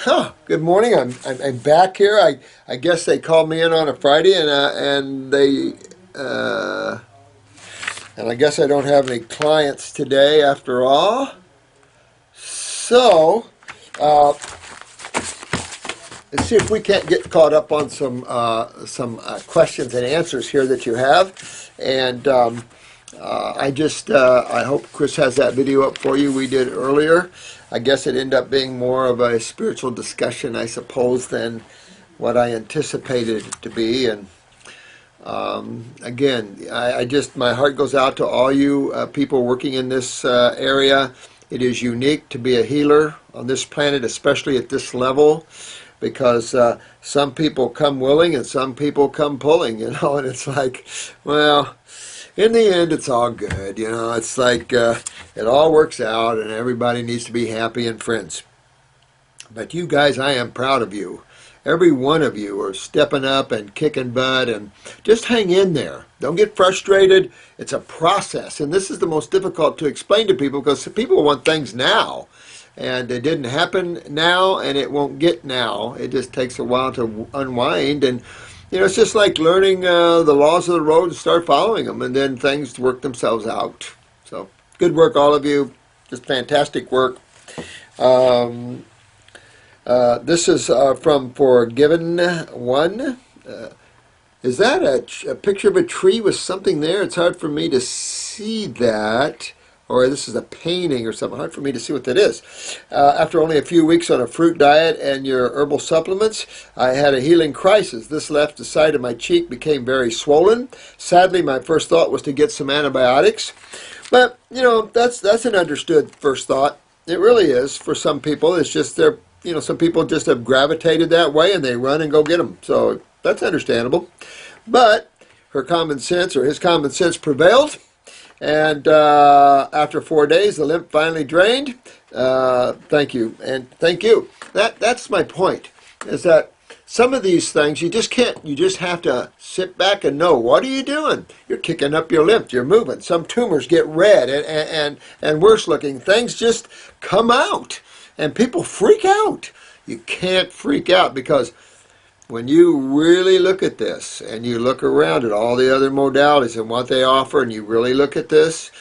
Good morning. I'm back here. I guess they called me in on a Friday, uh, and I guess I don't have any clients today after all. So uh, let's see if we can't get caught up on some questions and answers here that you have. And I hope Chris has that video up for you we did earlier. I guess it ended up being more of a spiritual discussion, I suppose, than what I anticipated it to be. And again, my heart goes out to all you people working in this area. It is unique to be a healer on this planet, especially at this level, because some people come willing and some people come pulling, and it's like, well, in the end, it's all good, It's like it all works out, and everybody needs to be happy and friends. But you guys, I am proud of you. Every one of you are stepping up and kicking butt, and just hang in there. Don't get frustrated. It's a process, and this is the most difficult to explain to people because people want things now, and it didn't happen now, and it won't get now. It just takes a while to unwind, and it's just like learning the laws of the road and start following them, and then things work themselves out. So, good work, all of you. Just fantastic work. This is from Forgiven One. Is that a picture of a tree with something there? It's hard for me to see that. Or this is a painting or something. Hard for me to see what that is. After only a few weeks on a fruit diet and your herbal supplements, I had a healing crisis. This left side of my cheek became very swollen. Sadly, my first thought was to get some antibiotics. But, that's an understood first thought. It really is for some people. It's just some people just have gravitated that way and they run and go get them. So that's understandable. But his common sense prevailed. And after 4 days, the lymph finally drained. Thank you, and thank you. That's my point, is that some of these things you just can't. You just have to sit back and know, what are you doing? You're kicking up your lymph. You're moving. Some tumors get red and worse looking. Things just come out, and people freak out. You can't freak out, because when you really look at this and you look around at all the other modalities and what they offer, and you really look at this,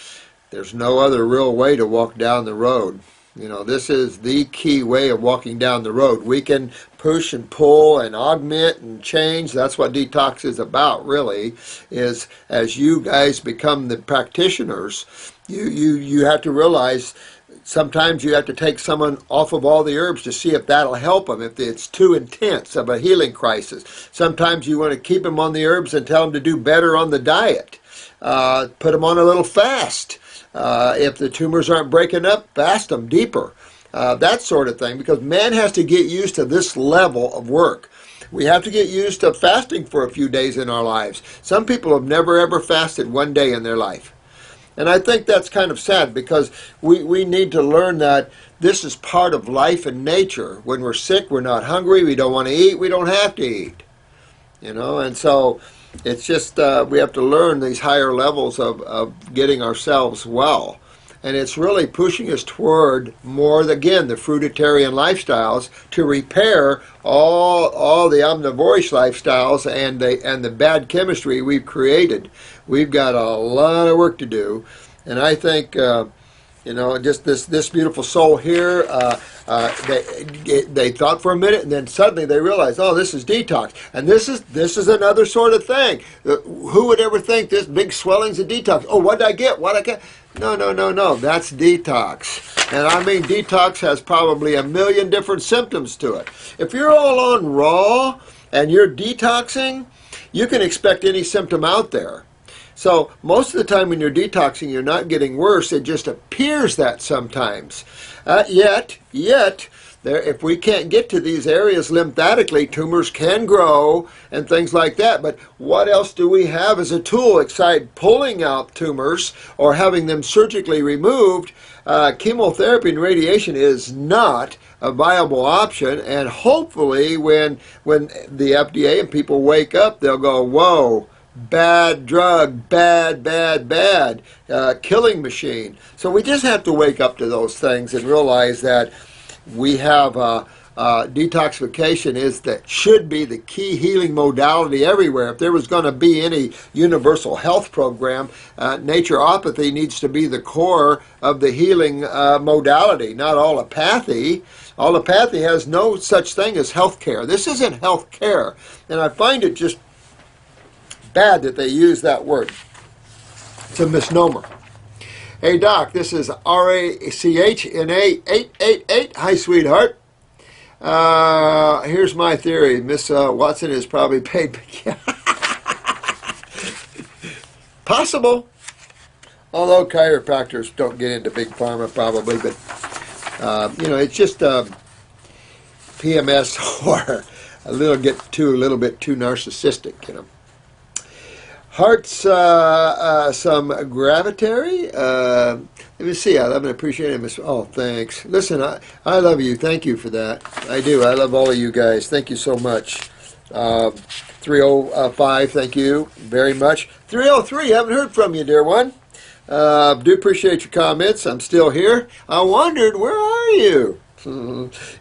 there's no other real way to walk down the road. This is the key way of walking down the road. We can push and pull and augment and change. That's what detox is about, really, is as you guys become the practitioners, you have to realize sometimes you have to take someone off of all the herbs to see if that'll help them, if it's too intense of a healing crisis. Sometimes you want to keep them on the herbs and tell them to do better on the diet. Put them on a little fast. If the tumors aren't breaking up, fast them deeper. That sort of thing, because man has to get used to this level of work. We have to get used to fasting for a few days in our lives. Some people have never ever fasted one day in their life. And I think that's kind of sad, because we need to learn that this is part of life and nature. When we're sick, we're not hungry, we don't want to eat, we don't have to eat. And so it's just we have to learn these higher levels of getting ourselves well. And it's really pushing us toward more, again, the fruitarian lifestyles to repair all the omnivorish lifestyles and the bad chemistry we've created. We've got a lot of work to do, and I think just this beautiful soul here. They thought for a minute, and then suddenly they realized, oh, this is detox, and this is another sort of thing. Who would ever think this big swelling's a detox? Oh, what did I get? What I get? No. That's detox, and I mean detox has probably a million different symptoms to it. If you're all on raw and you're detoxing, you can expect any symptom out there. So most of the time when you're detoxing, you're not getting worse. It just appears that sometimes. Yet, if we can't get to these areas lymphatically, tumors can grow and things like that. But what else do we have as a tool except pulling out tumors or having them surgically removed? Chemotherapy and radiation is not a viable option. And hopefully when the FDA and people wake up, they'll go, whoa, bad drug, bad, killing machine. So we just have to wake up to those things and realize that we have a detoxification should be the key healing modality everywhere. If there was going to be any universal health program, naturopathy needs to be the core of the healing modality, not allopathy. Allopathy has no such thing as health care. This isn't health care, and I find it just bad that they use that word. It's a misnomer. Hey Doc, this is RACHNA 888. Hi, sweetheart. Here's my theory. Miss Watson is probably paid. Possible. Although chiropractors don't get into big pharma probably, but it's just PMS or a little bit too narcissistic, Hearts, some gravitary. Let me see. I love and appreciate it, Miss. Oh, thanks. Listen, I love you. Thank you for that. I do. I love all of you guys. Thank you so much. 305. Thank you very much. 303. Haven't heard from you, dear one. Do appreciate your comments. I'm still here. I wondered, where are you?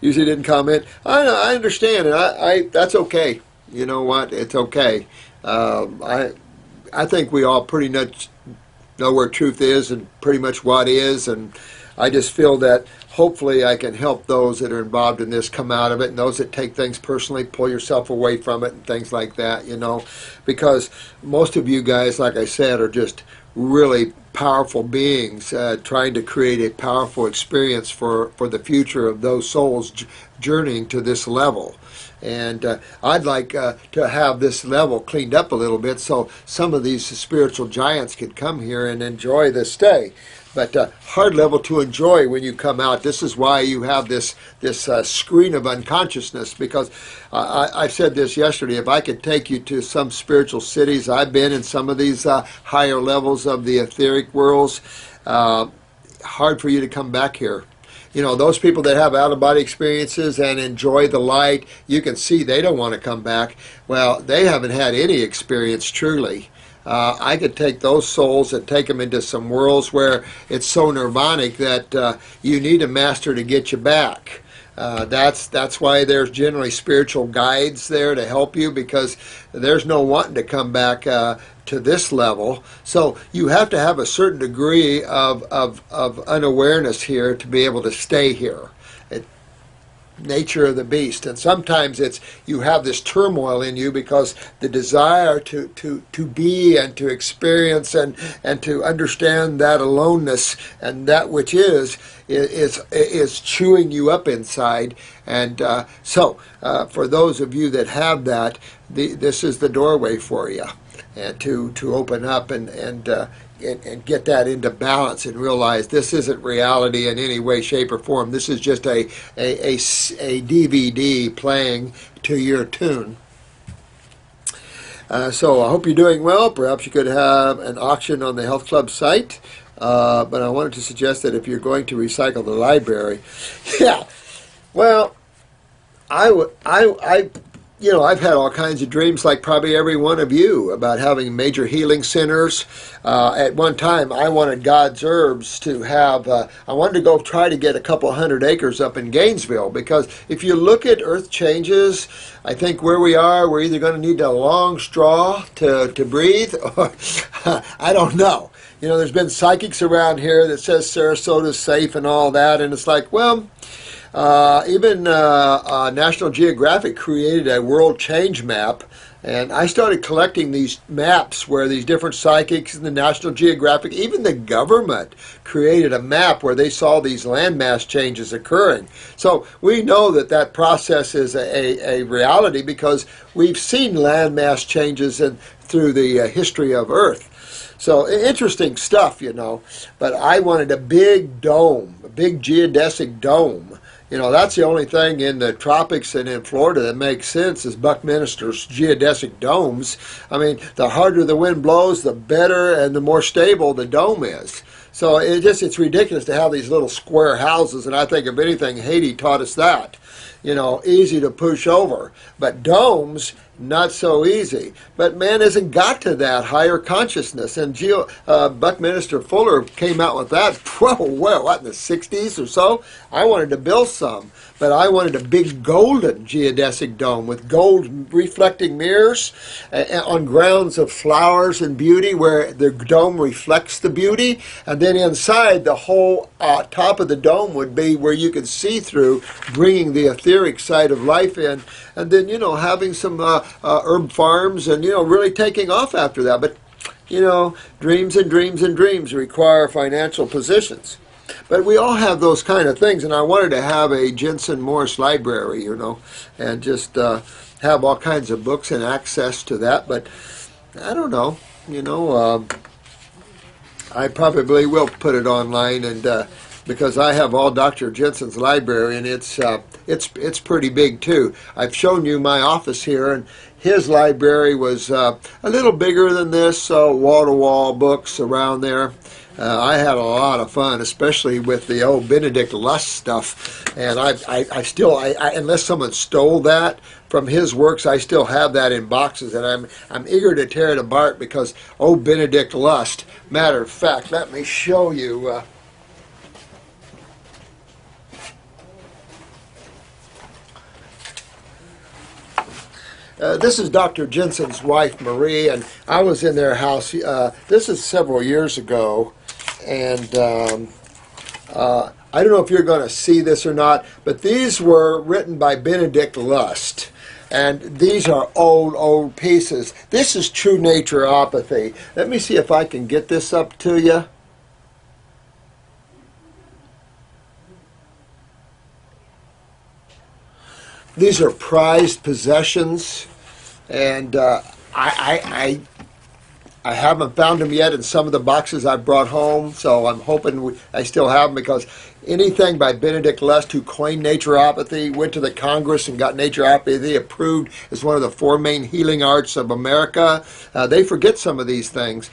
Usually didn't comment. I understand, and I that's okay. You know what? It's okay. I think we all pretty much know where truth is and pretty much what is, and I just feel that hopefully I can help those that are involved in this come out of it, and those that take things personally, pull yourself away from it and things like that, because most of you guys, like I said, are just really powerful beings trying to create a powerful experience for the future of those souls journeying to this level. And I'd like to have this level cleaned up a little bit so some of these spiritual giants could come here and enjoy the stay. But hard level to enjoy when you come out. This is why you have this screen of unconsciousness, because I said this yesterday. If I could take you to some spiritual cities, I've been in some of these higher levels of the etheric worlds, hard for you to come back here. Those people that have out-of-body experiences and enjoy the light, you can see they don't want to come back. Well, they haven't had any experience truly. I could take those souls and take them into some worlds where it's so nirvanic that you need a master to get you back. That's why there's generally spiritual guides there to help you, because there's no wanting to come back to this level. So you have to have a certain degree of unawareness here to be able to stay here. Nature of the beast, and sometimes it's you have this turmoil in you because the desire to be and to experience and to understand that aloneness and that which is chewing you up inside. And so for those of you that have that, this is the doorway for you, and to open up and get that into balance and realize this isn't reality in any way, shape, or form. This is just a DVD playing to your tune. So I hope you're doing well. Perhaps you could have an auction on the Health Club site. But I wanted to suggest that if you're going to recycle the library, yeah, well, I've had all kinds of dreams, like probably every one of you, about having major healing centers. At one time, I wanted God's Herbs to have, I wanted to go try to get a couple 100 acres up in Gainesville, because if you look at Earth changes, I think where we are, we're either going to need a long straw to breathe, or I don't know. There's been psychics around here that says Sarasota's safe and all that, and it's like, well, even National Geographic created a world change map, and I started collecting these maps where these different psychics and the National Geographic, even the government, created a map where they saw these landmass changes occurring. So we know that process is a reality, because we've seen landmass changes through the history of Earth. So interesting stuff, but I wanted a big dome, a big geodesic dome. That's the only thing in the tropics and in Florida that makes sense, is Buckminster's geodesic domes. I mean, the harder the wind blows, the better and the more stable the dome is. So it's ridiculous to have these little square houses, and I think if anything, Haiti taught us that. Easy to push over. But domes not so easy. But man hasn't got to that higher consciousness. And Buckminster Fuller came out with that, whoa, well, what, in the 60s or so? I wanted to build some, but I wanted a big golden geodesic dome with gold reflecting mirrors on grounds of flowers and beauty where the dome reflects the beauty. And then inside, the whole top of the dome would be where you could see through, bringing the etheric side of life in. And then, having some herb farms and, really taking off after that. But, dreams and dreams and dreams require financial positions. But we all have those kind of things, and I wanted to have a Jensen Morse library, and just have all kinds of books and access to that. But I don't know, I probably will put it online, and because I have all Dr. Jensen's library, and it's pretty big too. I've shown you my office here, and his library was a little bigger than this, so wall-to-wall books around there. I had a lot of fun, especially with the old Benedict Lust stuff, and I still, unless someone stole that from his works, I still have that in boxes, and I'm eager to tear it apart because old Benedict Lust. Matter of fact, let me show you. This is Dr. Jensen's wife, Marie, and I was in their house. This is several years ago, and I don't know if you're going to see this or not, but these were written by Benedict Lust. And these are old pieces. This is True Naturopathy. Let me see if I can get this up to you. These are prized possessions, and I haven't found them yet in some of the boxes I brought home, so I'm hoping I still have them, because anything by Benedict Lust, who coined naturopathy, went to the Congress and got naturopathy approved as one of the 4 main healing arts of America. They forget some of these things.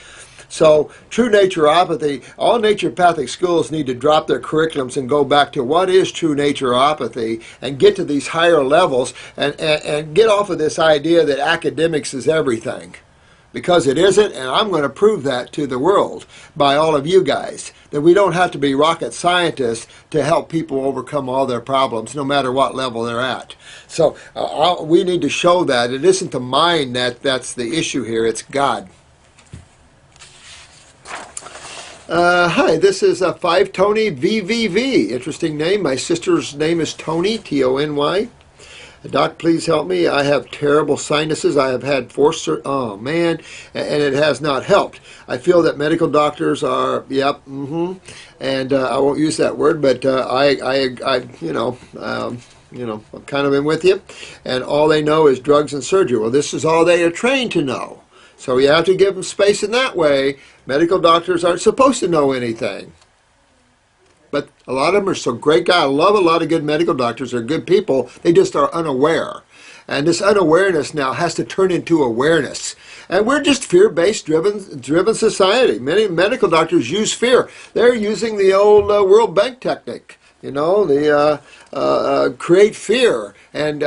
So, true naturopathy, all naturopathic schools need to drop their curriculums and go back to what is true naturopathy and get to these higher levels and get off of this idea that academics is everything. Because it isn't, and I'm going to prove that to the world by all of you guys, that we don't have to be rocket scientists to help people overcome all their problems, no matter what level they're at. So we need to show that it isn't the mind that's the issue here, it's God. Hi, this is 5 Tony VVV. Interesting name. My sister's name is Tony, T-O-N-Y. Doc, please help me. I have terrible sinuses. I have had 4 oh man, and it has not helped. I feel that medical doctors are, and I won't use that word, but I'm kind of in with you. And all they know is drugs and surgery. Well, this is all they are trained to know. So you have to give them space in that way. Medical doctors aren't supposed to know anything. But a lot of them are so great. I love a lot of good medical doctors. They're good people. They just are unaware. And this unawareness now has to turn into awareness. And we're just fear-based driven society. Many medical doctors use fear. They're using the old World Bank technique. Create fear and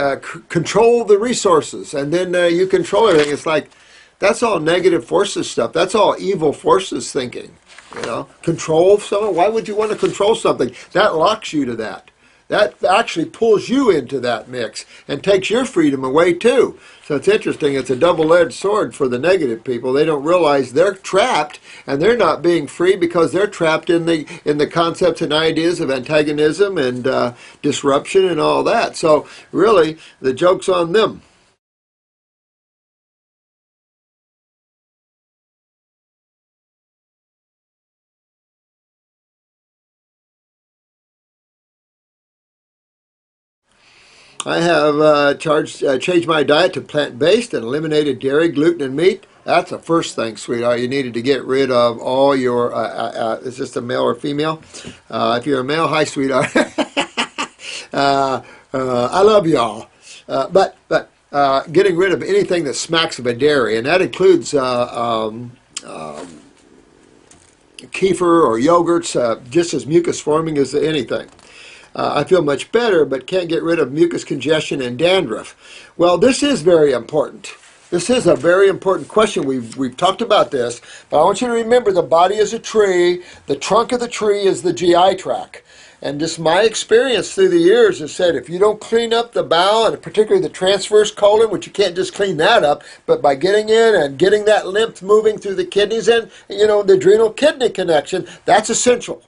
control the resources. And then you control everything. It's like, that's all negative forces stuff. That's all evil forces thinking. Control someone. Why would you want to control something? That locks you to that. That actually pulls you into that mix and takes your freedom away too. So it's interesting. It's a double-edged sword for the negative people. They don't realize they're trapped, and they're not being free because they're trapped in the concepts and ideas of antagonism and disruption and all that. So really, the joke's on them. I have changed my diet to plant-based and eliminated dairy, gluten, and meat. That's the first thing, sweetheart. You needed to get rid of all your, is this a male or female? If you're a male, hi, sweetheart. I love y'all. But getting rid of anything that smacks of a dairy, and that includes kefir or yogurts, just as mucus forming as anything. I feel much better, but can't get rid of mucus congestion and dandruff. Well, this is very important. This is a very important question. We've talked about this, but I want you to remember the body is a tree. The trunk of the tree is the GI tract. And just my experience through the years has said if you don't clean up the bowel, and particularly the transverse colon, which you can't just clean that up, but by getting in and getting that lymph moving through the kidneys and, the adrenal kidney connection, that's essential.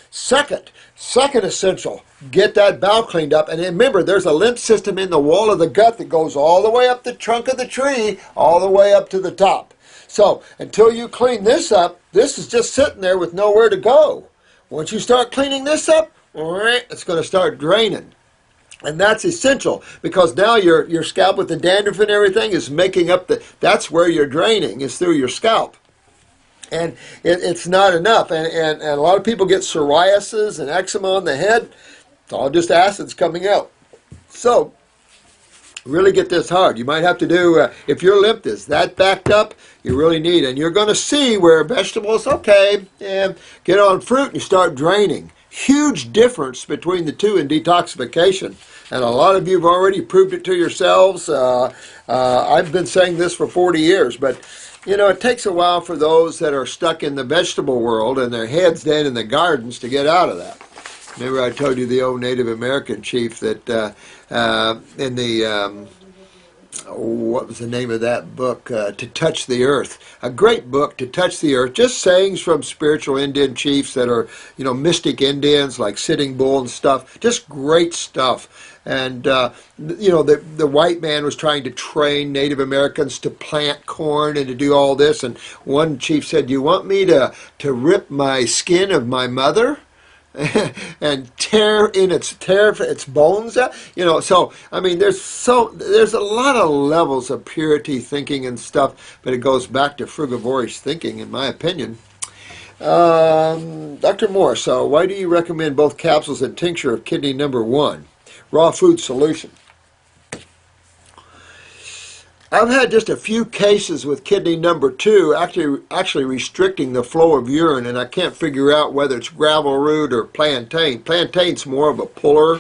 Second essential, get that bowel cleaned up. And remember, there's a lymph system in the wall of the gut that goes all the way up the trunk of the tree, all the way up to the top. So until you clean this up, this is just sitting there with nowhere to go. Once you start cleaning this up, it's going to start draining. And that's essential because now your scalp with the dandruff and everything is making up that's where you're draining, is through your scalp. And it's not enough. And a lot of people get psoriasis and eczema on the head. It's all just acids coming out. So really get this hard. You might have to do, if your lymph is that backed up, you really need. And you're going to see where vegetables, okay, get on fruit and you start draining. Huge difference between the two in detoxification. And a lot of you have already proved it to yourselves. I've been saying this for 40 years, but it takes a while for those that are stuck in the vegetable world and their heads down in the gardens to get out of that. Remember I told you the old Native American chief that in the, what was the name of that book? To Touch the Earth. A great book, To Touch the Earth. Just sayings from spiritual Indian chiefs that are, mystic Indians like Sitting Bull and stuff. Just great stuff. And, the white man was trying to train Native Americans to plant corn and to do all this. And one chief said, "You want me to rip my skin of my mother?" and tear its bones out, so I mean there's a lot of levels of purity thinking and stuff, but it goes back to frugivorish thinking in my opinion. Dr. Moore, so why do you recommend both capsules and tincture of kidney number 1 raw food solution? I've had just a few cases with kidney number 2 actually restricting the flow of urine, and I can't figure out whether it's gravel root or plantain. Plantain's more of a puller,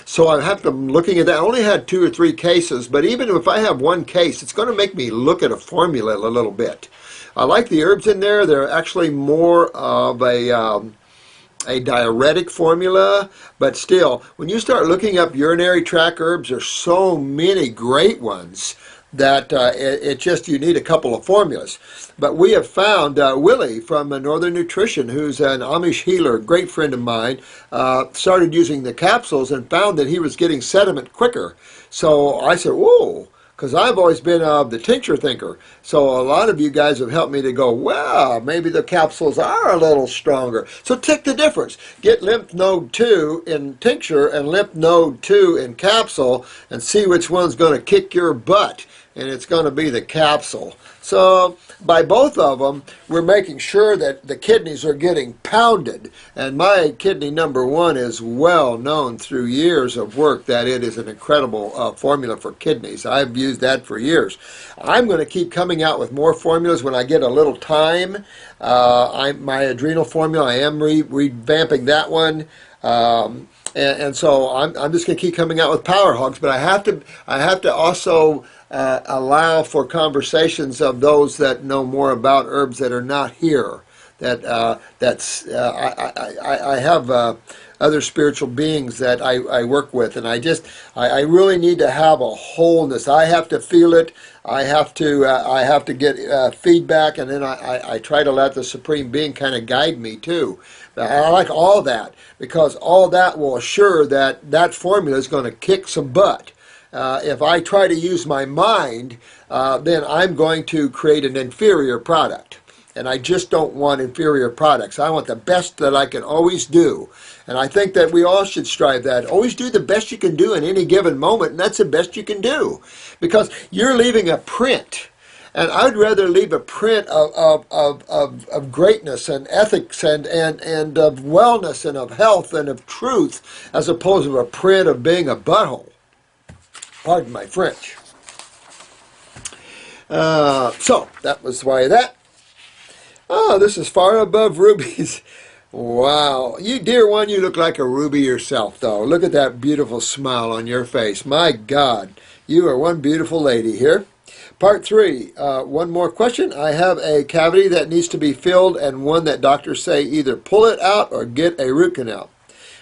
so I have to looking at that. I only had 2 or 3 cases, but even if I have one case, it's going to make me look at a formula a little bit. I like the herbs in there. They're actually more of a diuretic formula, but still, when you start looking up urinary tract herbs, there's so many great ones that you need a couple of formulas. But we have found Willie from Northern Nutrition, who's an Amish healer, great friend of mine, started using the capsules and found that he was getting sediment quicker. So I said, whoa, because I've always been the tincture thinker. So a lot of you guys have helped me to go, wow, maybe the capsules are a little stronger. So take the difference. Get lymph node 2 in tincture and lymph node 2 in capsule and see which one's going to kick your butt. And it's going to be the capsule. So by both of them, we're making sure that the kidneys are getting pounded. And my kidney number 1 is well known through years of work that it is an incredible formula for kidneys. I've used that for years. I'm going to keep coming out with more formulas when I get a little time. My adrenal formula, I am revamping that one. And so I'm just going to keep coming out with power hogs, but I have to also allow for conversations of those that know more about herbs that are not here. I have other spiritual beings that I work with, and I really need to have a wholeness. I have to feel it. I have to get feedback, and then I try to let the Supreme Being kind of guide me too. I like all that because all that will assure that formula is going to kick some butt. If I try to use my mind, then I'm going to create an inferior product. And I just don't want inferior products. I want the best that I can always do. And I think that we all should strive that. Always do the best you can do in any given moment, and that's the best you can do. Because you're leaving a print. And I'd rather leave a print of greatness and ethics and of wellness and of health and of truth as opposed to a print of being a butthole. Pardon my French. So, that was why that. Oh, this is far above rubies. Wow. You, dear one, you look like a ruby yourself, though. Look at that beautiful smile on your face. My God, you are one beautiful lady here. Part 3, one more question. I have a cavity that needs to be filled and one that doctors say either pull it out or get a root canal.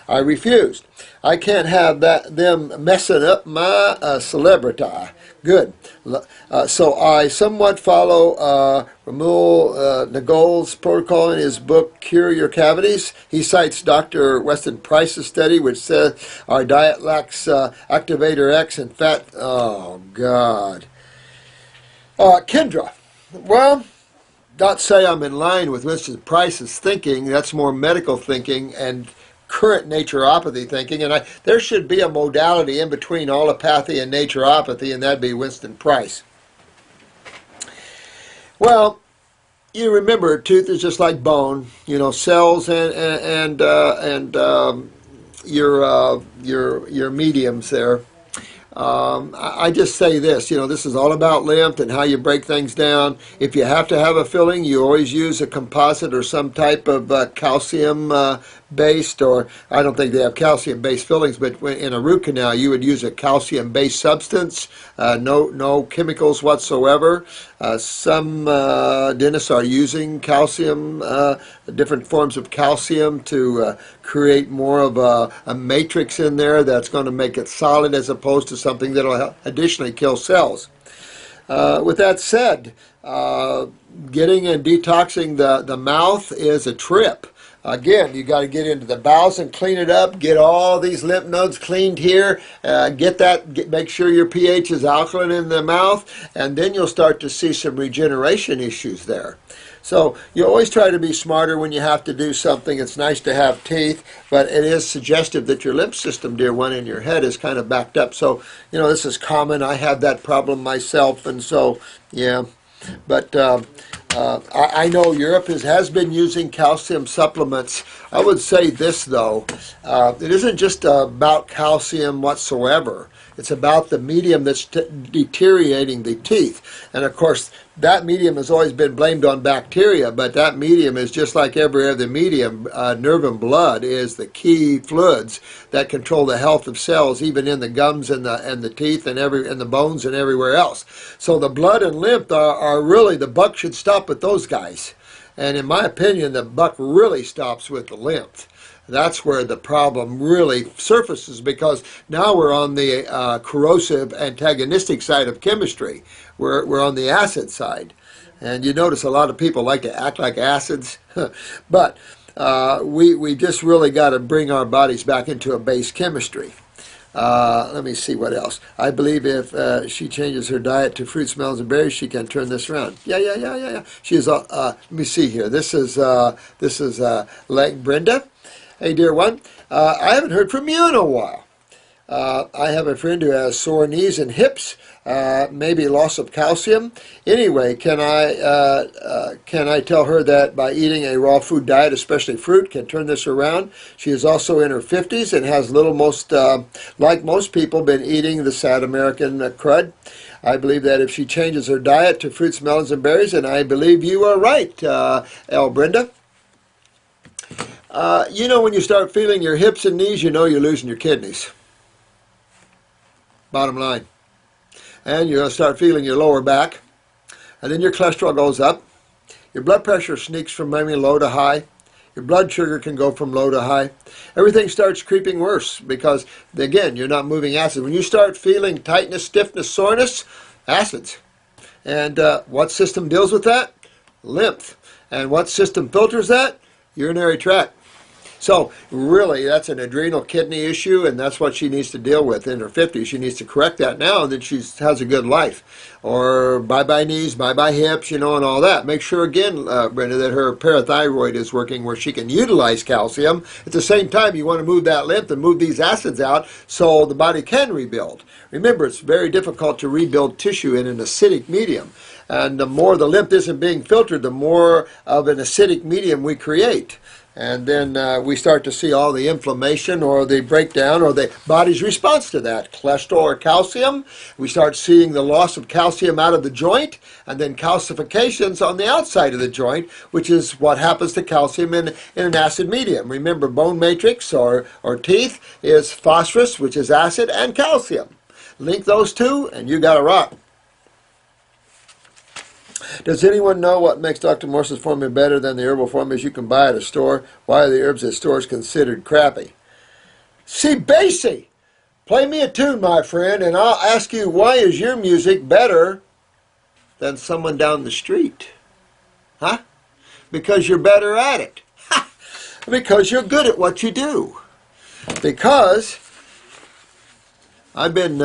I refused. I can't have them messing up my celebrity. Good. So I somewhat follow Ramul Nagol's protocol in his book, Cure Your Cavities. He cites Dr. Weston Price's study, which says our diet lacks activator X and fat. Oh, God. Kendra. Well, not say I'm in line with Mr. Price's thinking. That's more medical thinking and current naturopathy thinking, and there should be a modality in between allopathy and naturopathy, and that'd be Winston Price. Well, you remember, tooth is just like bone. You know, cells and your mediums there. I just say this, this is all about lymph and how you break things down. If you have to have a filling, you always use a composite or some type of calcium-based, or I don't think they have calcium-based fillings, but in a root canal, you would use a calcium-based substance, no chemicals whatsoever. Some dentists are using calcium, different forms of calcium to create more of a matrix in there that's going to make it solid as opposed to something that will additionally kill cells. With that said, getting and detoxing the mouth is a trip. Again, you got to get into the bowels and clean it up. Get all these lymph nodes cleaned here. Make sure your pH is alkaline in the mouth, and then you'll start to see some regeneration issues there. So you always try to be smarter when you have to do something. It's nice to have teeth, but it is suggestive that your lymph system, dear one, in your head is kind of backed up. So, this is common. I have that problem myself, and so, yeah. But I know Europe has been using calcium supplements. I would say this, though. It isn't just about calcium whatsoever. It's about the medium that's deteriorating the teeth. And, of course, that medium has always been blamed on bacteria, but that medium is just like every other medium. Nerve and blood is the key fluids that control the health of cells, even in the gums and the teeth and the bones and everywhere else. So the blood and lymph are really, the buck should stop with those guys. And in my opinion, the buck really stops with the lymph. That's where the problem really surfaces, because now we're on the corrosive antagonistic side of chemistry. We're on the acid side. And you notice a lot of people like to act like acids. But we just really got to bring our bodies back into a base chemistry. Let me see what else. I believe if she changes her diet to fruits, melons, and berries, she can turn this around. Yeah. She is. Let me see here. This is Brenda. Hey, dear one. I haven't heard from you in a while. I have a friend who has sore knees and hips, maybe loss of calcium. Anyway, can I tell her that by eating a raw food diet, especially fruit, can turn this around? She is also in her 50s and has like most people, been eating the sad American crud. I believe that if she changes her diet to fruits, melons, and berries, and I believe you are right, Brenda. When you start feeling your hips and knees, you're losing your kidneys. Bottom line. And you're going to start feeling your lower back. And then your cholesterol goes up. Your blood pressure sneaks from maybe low to high. Your blood sugar can go from low to high. Everything starts creeping worse because, again, you're not moving acid. When you start feeling tightness, stiffness, soreness, acids. And what system deals with that? Lymph. And what system filters that? Urinary tract. So really, that's an adrenal kidney issue, and that's what she needs to deal with in her 50s. She needs to correct that now, and then she has a good life. Or bye-bye knees, bye-bye hips, and all that. Make sure, again, Brenda, that her parathyroid is working where she can utilize calcium. At the same time, you want to move that lymph and move these acids out so the body can rebuild. Remember, it's very difficult to rebuild tissue in an acidic medium. And the more the lymph isn't being filtered, the more of an acidic medium we create. And then we start to see all the inflammation or the breakdown or the body's response to that. Cholesterol or calcium, we start seeing the loss of calcium out of the joint, and then calcifications on the outside of the joint, which is what happens to calcium in an acid medium. Remember, bone matrix or teeth is phosphorus, which is acid, and calcium. Link those two, and you got a rock. Does anyone know what makes Dr. Morse's formula better than the herbal formulas you can buy at a store? Why are the herbs at stores considered crappy? See, Basie, play me a tune, my friend, and I'll ask you, why is your music better than someone down the street? Huh? Because you're better at it. Ha! Because you're good at what you do. Because I've been...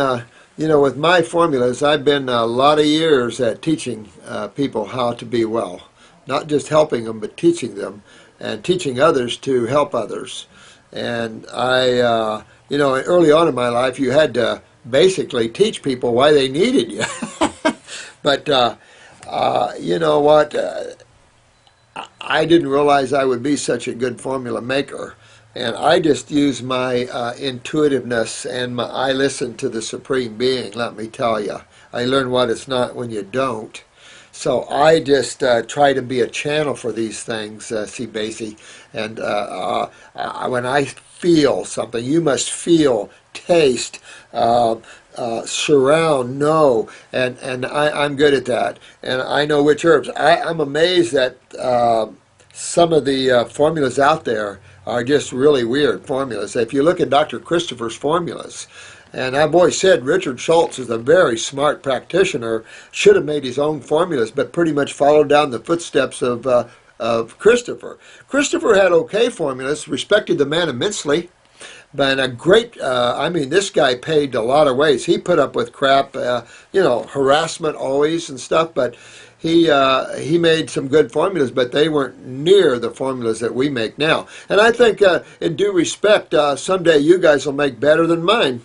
with my formulas, I've been a lot of years at teaching people how to be well. Not just helping them, but teaching them and teaching others to help others. And early on in my life, you had to basically teach people why they needed you. But you know what? I didn't realize I would be such a good formula maker. And I just use my intuitiveness, and I listen to the Supreme Being, let me tell you. I learn what it's not when you don't. So I just try to be a channel for these things, see, Basie. And when I feel something, you must feel, taste, surround, know, and I'm good at that. And I know which herbs. I'm amazed that some of the formulas out there are just really weird formulas. If you look at Dr. Christopher's formulas, and I've always said Richard Schultz is a very smart practitioner, should have made his own formulas, but pretty much followed down the footsteps of Christopher. Christopher had okay formulas, respected the man immensely, but a great, this guy paid a lot of ways. He put up with crap, harassment always and stuff, but he made some good formulas, but they weren't near the formulas that we make now. And I think, in due respect, someday you guys will make better than mine.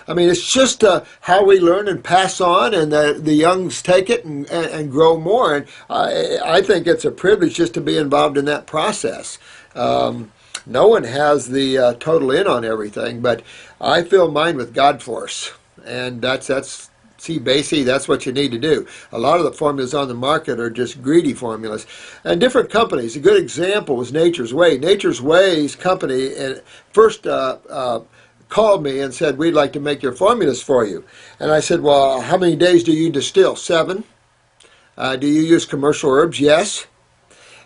I mean, it's just how we learn and pass on, and the youngs take it and grow more. And I think it's a privilege just to be involved in that process. No one has the total in on everything, but I fill mine with God force, and that's. See, Basie, that's what you need to do. A lot of the formulas on the market are just greedy formulas. And different companies. A good example was Nature's Way. Nature's Way's company first called me and said, we'd like to make your formulas for you. And I said, well, how many days do you distill? 7. Do you use commercial herbs? Yes.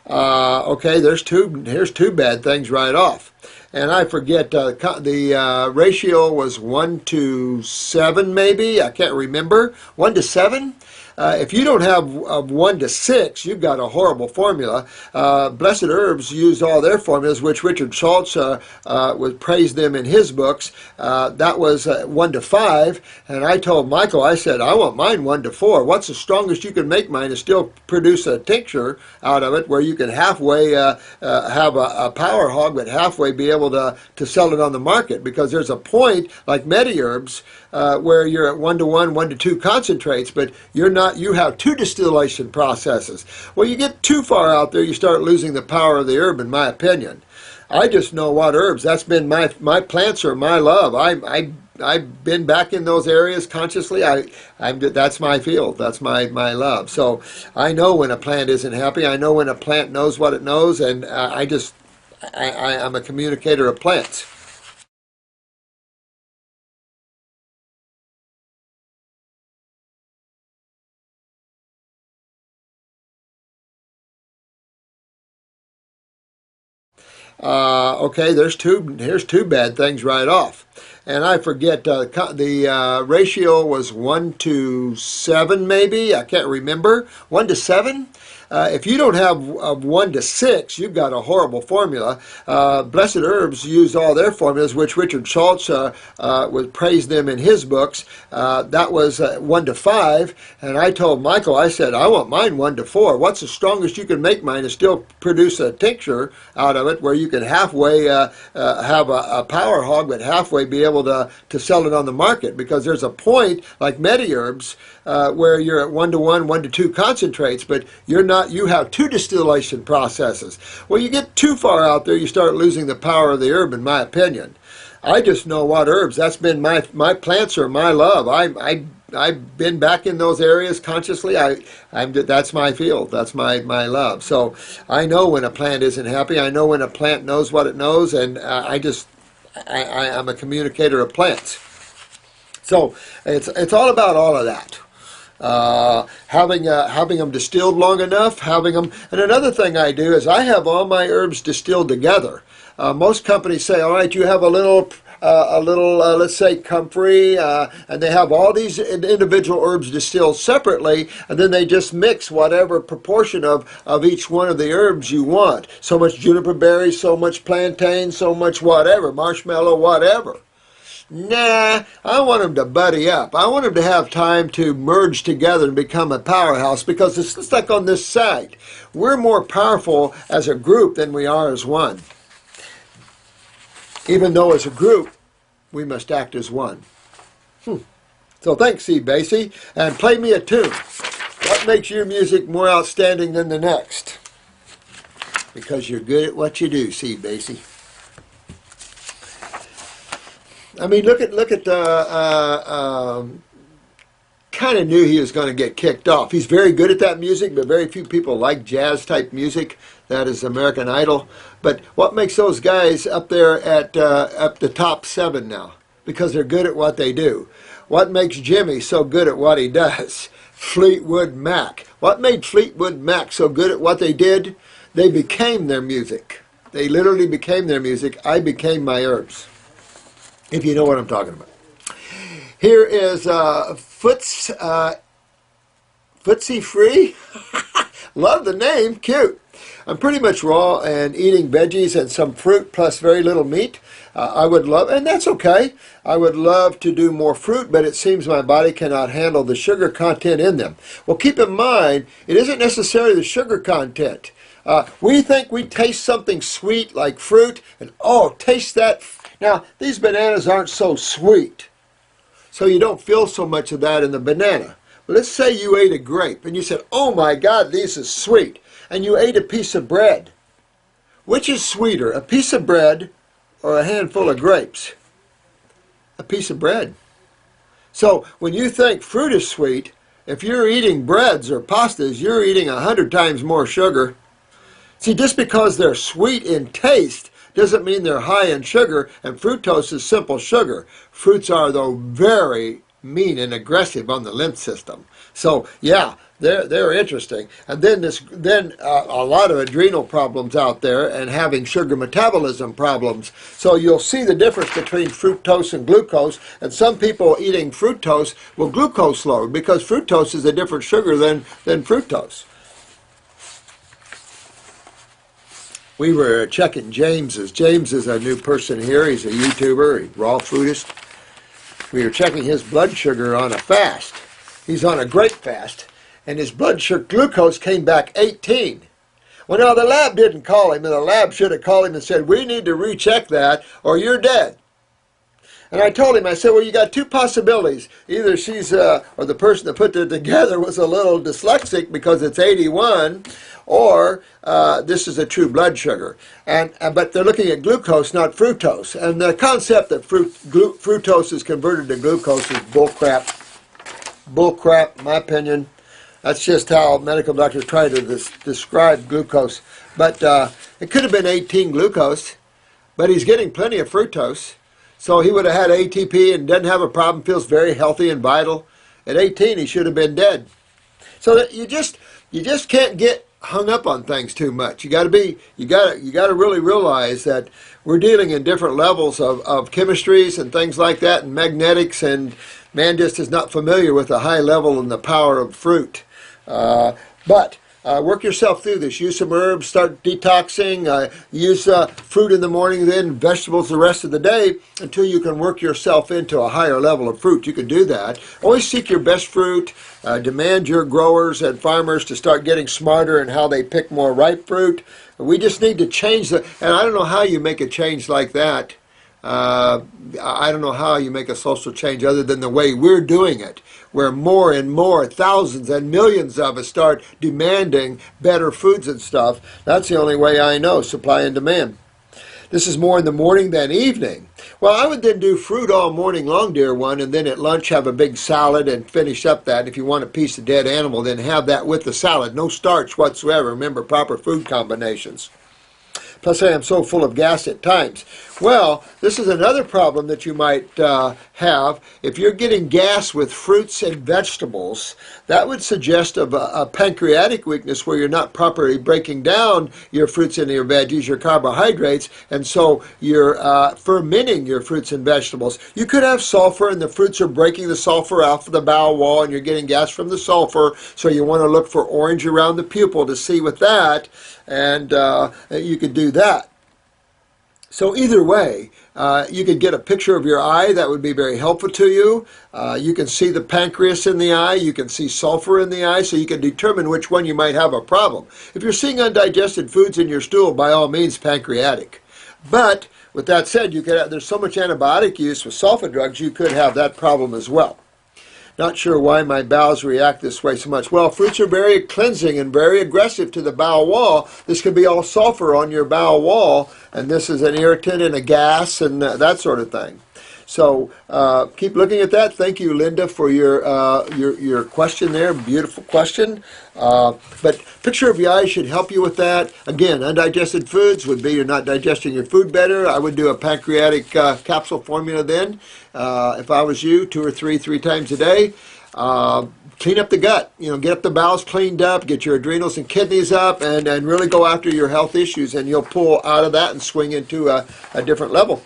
Okay, here's two bad things right off. And I forget, the ratio was 1 to 7 maybe, I can't remember, 1 to 7. If you don't have 1 to 6, you've got a horrible formula. Blessed Herbs used all their formulas, which Richard Schultz would praise them in his books. That was 1 to 5, and I told Michael, I said, I want mine 1 to 4. What's the strongest you can make mine and still produce a tincture out of it where you can halfway have a power hog, but halfway be able to sell it on the market? Because there's a point, like MediHerbs, where you're at 1 to 1, 1 to 2 concentrates, but you're not. You have 2 distillation processes. Well, you get too far out there, you start losing the power of the herb, in my opinion. I just know what herbs. That's been my plants are my love. I've been back in those areas consciously. That's my field. That's my love. So I know when a plant isn't happy. I know when a plant knows what it knows, and I'm a communicator of plants. Okay, here's two bad things right off. And I forget, the ratio was 1 to 7 maybe, I can't remember, 1 to 7. if you don't have 1 to 6, you've got a horrible formula. Blessed Herbs use all their formulas, which Richard Schultz would praise them in his books. That was 1 to 5, and I told Michael, I said, I want mine 1 to 4. What's the strongest you can make mine and still produce a tincture out of it, where you can halfway have a power hog, but halfway be able to sell it on the market? Because there's a point, like MediHerbs, where you're at 1 to 1, 1 to 2 concentrates, but you're not. You have 2 distillation processes. Well, you get too far out there, you start losing the power of the herb, in my opinion. I just know what herbs. That's been my plants are my love. I've been back in those areas consciously. That's my field. That's my love. So I know when a plant isn't happy. I know when a plant knows what it knows, and I'm a communicator of plants. So it's all about all of that. Having them distilled long enough, and another thing I do is I have all my herbs distilled together. Most companies say, all right, you have a little, let's say, comfrey, and they have all these individual herbs distilled separately, and then they just mix whatever proportion of each one of the herbs you want. So much juniper berry, so much plantain, so much whatever, marshmallow, whatever. Nah, I want them to buddy up. I want them to have time to merge together and become a powerhouse, because it's like on this side. We're more powerful as a group than we are as one. Even though as a group, we must act as one. So thanks, C. Basie, and play me a tune. What makes your music more outstanding than the next? Because you're good at what you do, C. Basie. I mean, look at kind of knew he was going to get kicked off. He's very good at that music, but very few people like jazz type music. That is American Idol. But what makes those guys up there at up the top 7 now? Because they're good at what they do. What makes Jimmy so good at what he does? Fleetwood Mac. What made Fleetwood Mac so good at what they did? They became their music. They literally became their music. I became my herbs, if you know what I'm talking about. Here is Footsie Free. Love the name, cute. I'm pretty much raw and eating veggies and some fruit plus very little meat. I would love, and that's okay, I would love to do more fruit, but it seems my body cannot handle the sugar content in them. Well, keep in mind, it isn't necessarily the sugar content. We think we taste something sweet like fruit, and oh, taste that. Now, these bananas aren't so sweet, so you don't feel so much of that in the banana. But let's say you ate a grape, and you said, oh my God, this is sweet. And you ate a piece of bread. Which is sweeter, a piece of bread or a handful of grapes? A piece of bread. So when you think fruit is sweet, if you're eating breads or pastas, you're eating 100 times more sugar. See, just because they're sweet in taste doesn't mean they're high in sugar, and fructose is simple sugar. Fruits are, though, very mean and aggressive on the lymph system. So, yeah, they're interesting. And then a lot of adrenal problems out there and having sugar metabolism problems. So you'll see the difference between fructose and glucose. And some people eating fructose will glucose load, because fructose is a different sugar than fructose. We were checking James's. James is a new person here. He's a YouTuber, a raw foodist. We were checking his blood sugar on a fast. He's on a grape fast, and his blood sugar glucose came back 18. Well, now the lab didn't call him, and the lab should have called him and said, we need to recheck that or you're dead. And I told him, I said, well, you got 2 possibilities. Either she's, or the person that put it together was a little dyslexic because it's 81, or this is a true blood sugar. But they're looking at glucose, not fructose. And the concept that fructose is converted to glucose is bullcrap. Bullcrap, in my opinion. That's just how medical doctors try to describe glucose. But it could have been 18 glucose, but he's getting plenty of fructose. So he would have had ATP and doesn't have a problem, feels very healthy and vital. At 18, he should have been dead. So that you just can't get hung up on things too much. You got to really realize that we're dealing in different levels of chemistries and things like that, and magnetics, and man just is not familiar with the high level and the power of fruit. But Work yourself through this. Use some herbs, start detoxing, use fruit in the morning, then vegetables the rest of the day until you can work yourself into a higher level of fruit. You can do that. Always seek your best fruit. Demand your growers and farmers to start getting smarter in how they pick more ripe fruit. We just need to change and I don't know how you make a change like that. I don't know how you make a social change other than the way we're doing it, where more and more, thousands and millions of us start demanding better foods and stuff. That's the only way I know, supply and demand. This is more in the morning than evening. Well, I would then do fruit all morning long, dear one, and then at lunch have a big salad and finish up that. If you want a piece of dead animal, then have that with the salad. No starch whatsoever. Remember, proper food combinations. Plus, I am so full of gas at times. Well, this is another problem that you might have. If you're getting gas with fruits and vegetables, that would suggest a pancreatic weakness where you're not properly breaking down your fruits and your veggies, your carbohydrates, and so you're fermenting your fruits and vegetables. You could have sulfur, and the fruits are breaking the sulfur off of the bowel wall, and you're getting gas from the sulfur, so you want to look for orange around the pupil to see with that, and you could do that. So either way, you could get a picture of your eye. That would be very helpful to you. You can see the pancreas in the eye. You can see sulfur in the eye, so you can determine which one you might have a problem. If you're seeing undigested foods in your stool, by all means, pancreatic. But with that said, you could have, there's so much antibiotic use with sulfa drugs, you could have that problem as well. Not sure why my bowels react this way so much. Well, fruits are very cleansing and very aggressive to the bowel wall. This could be all sulfur on your bowel wall, and this is an irritant and a gas and that sort of thing. So keep looking at that. Thank you, Linda, for your question there. Beautiful question. But picture of your eyes should help you with that. Again, undigested foods would be you're not digesting your food better. I would do a pancreatic capsule formula then. If I was you, 2 or 3 times a day. Clean up the gut. You know, get up the bowels cleaned up, get your adrenals and kidneys up, and really go after your health issues, and you'll pull out of that and swing into a different level.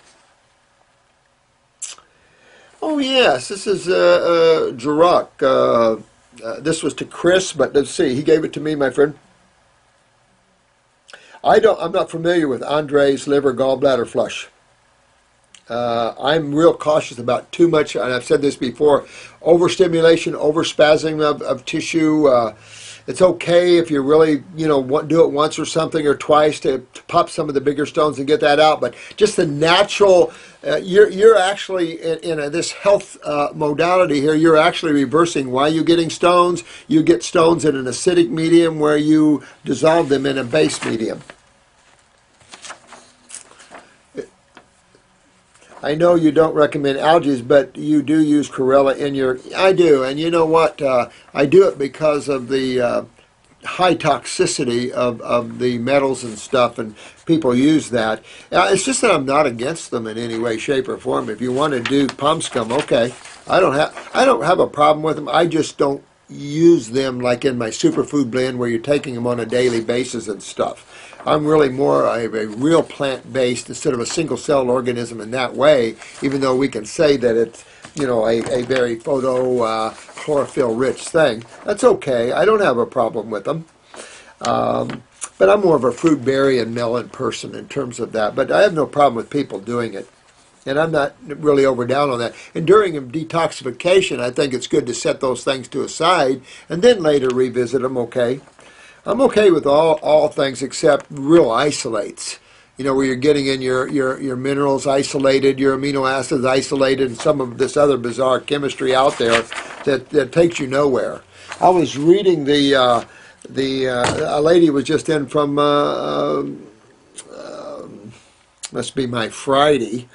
Oh yes, this is Jarok. This was to Chris, but let's see. He gave it to me, my friend. I'm not familiar with Andre's liver gallbladder flush. I'm real cautious about too much, and I've said this before, overstimulation, overspasming of tissue. It's okay if you really, do it once or something or twice to pop some of the bigger stones and get that out. But just the natural, you're actually in this health modality here. You're actually reversing why you're getting stones. You get stones in an acidic medium where you dissolve them in a base medium. I know you don't recommend algae, but you do use chlorella in your... I do, and you know what? I do it because of the high toxicity of the metals and stuff, and people use that. It's just that I'm not against them in any way, shape, or form. If you want to do palm scum, okay. I don't have a problem with them. I just don't use them like in my superfood blend where you're taking them on a daily basis and stuff. I'm really more a real plant-based instead of a single-celled organism in that way, even though we can say that it's, a very chlorophyll-rich thing. That's okay. I don't have a problem with them. But I'm more of a fruit, berry, and melon person in terms of that. But I have no problem with people doing it. And I'm not really overdown on that. And during a detoxification, I think it's good to set those things to aside and then later revisit them, okay? I'm okay with all things except real isolates. Where you're getting in your minerals isolated, your amino acids isolated, and some of this other bizarre chemistry out there that takes you nowhere. I was reading a lady was just in from must be my Friday,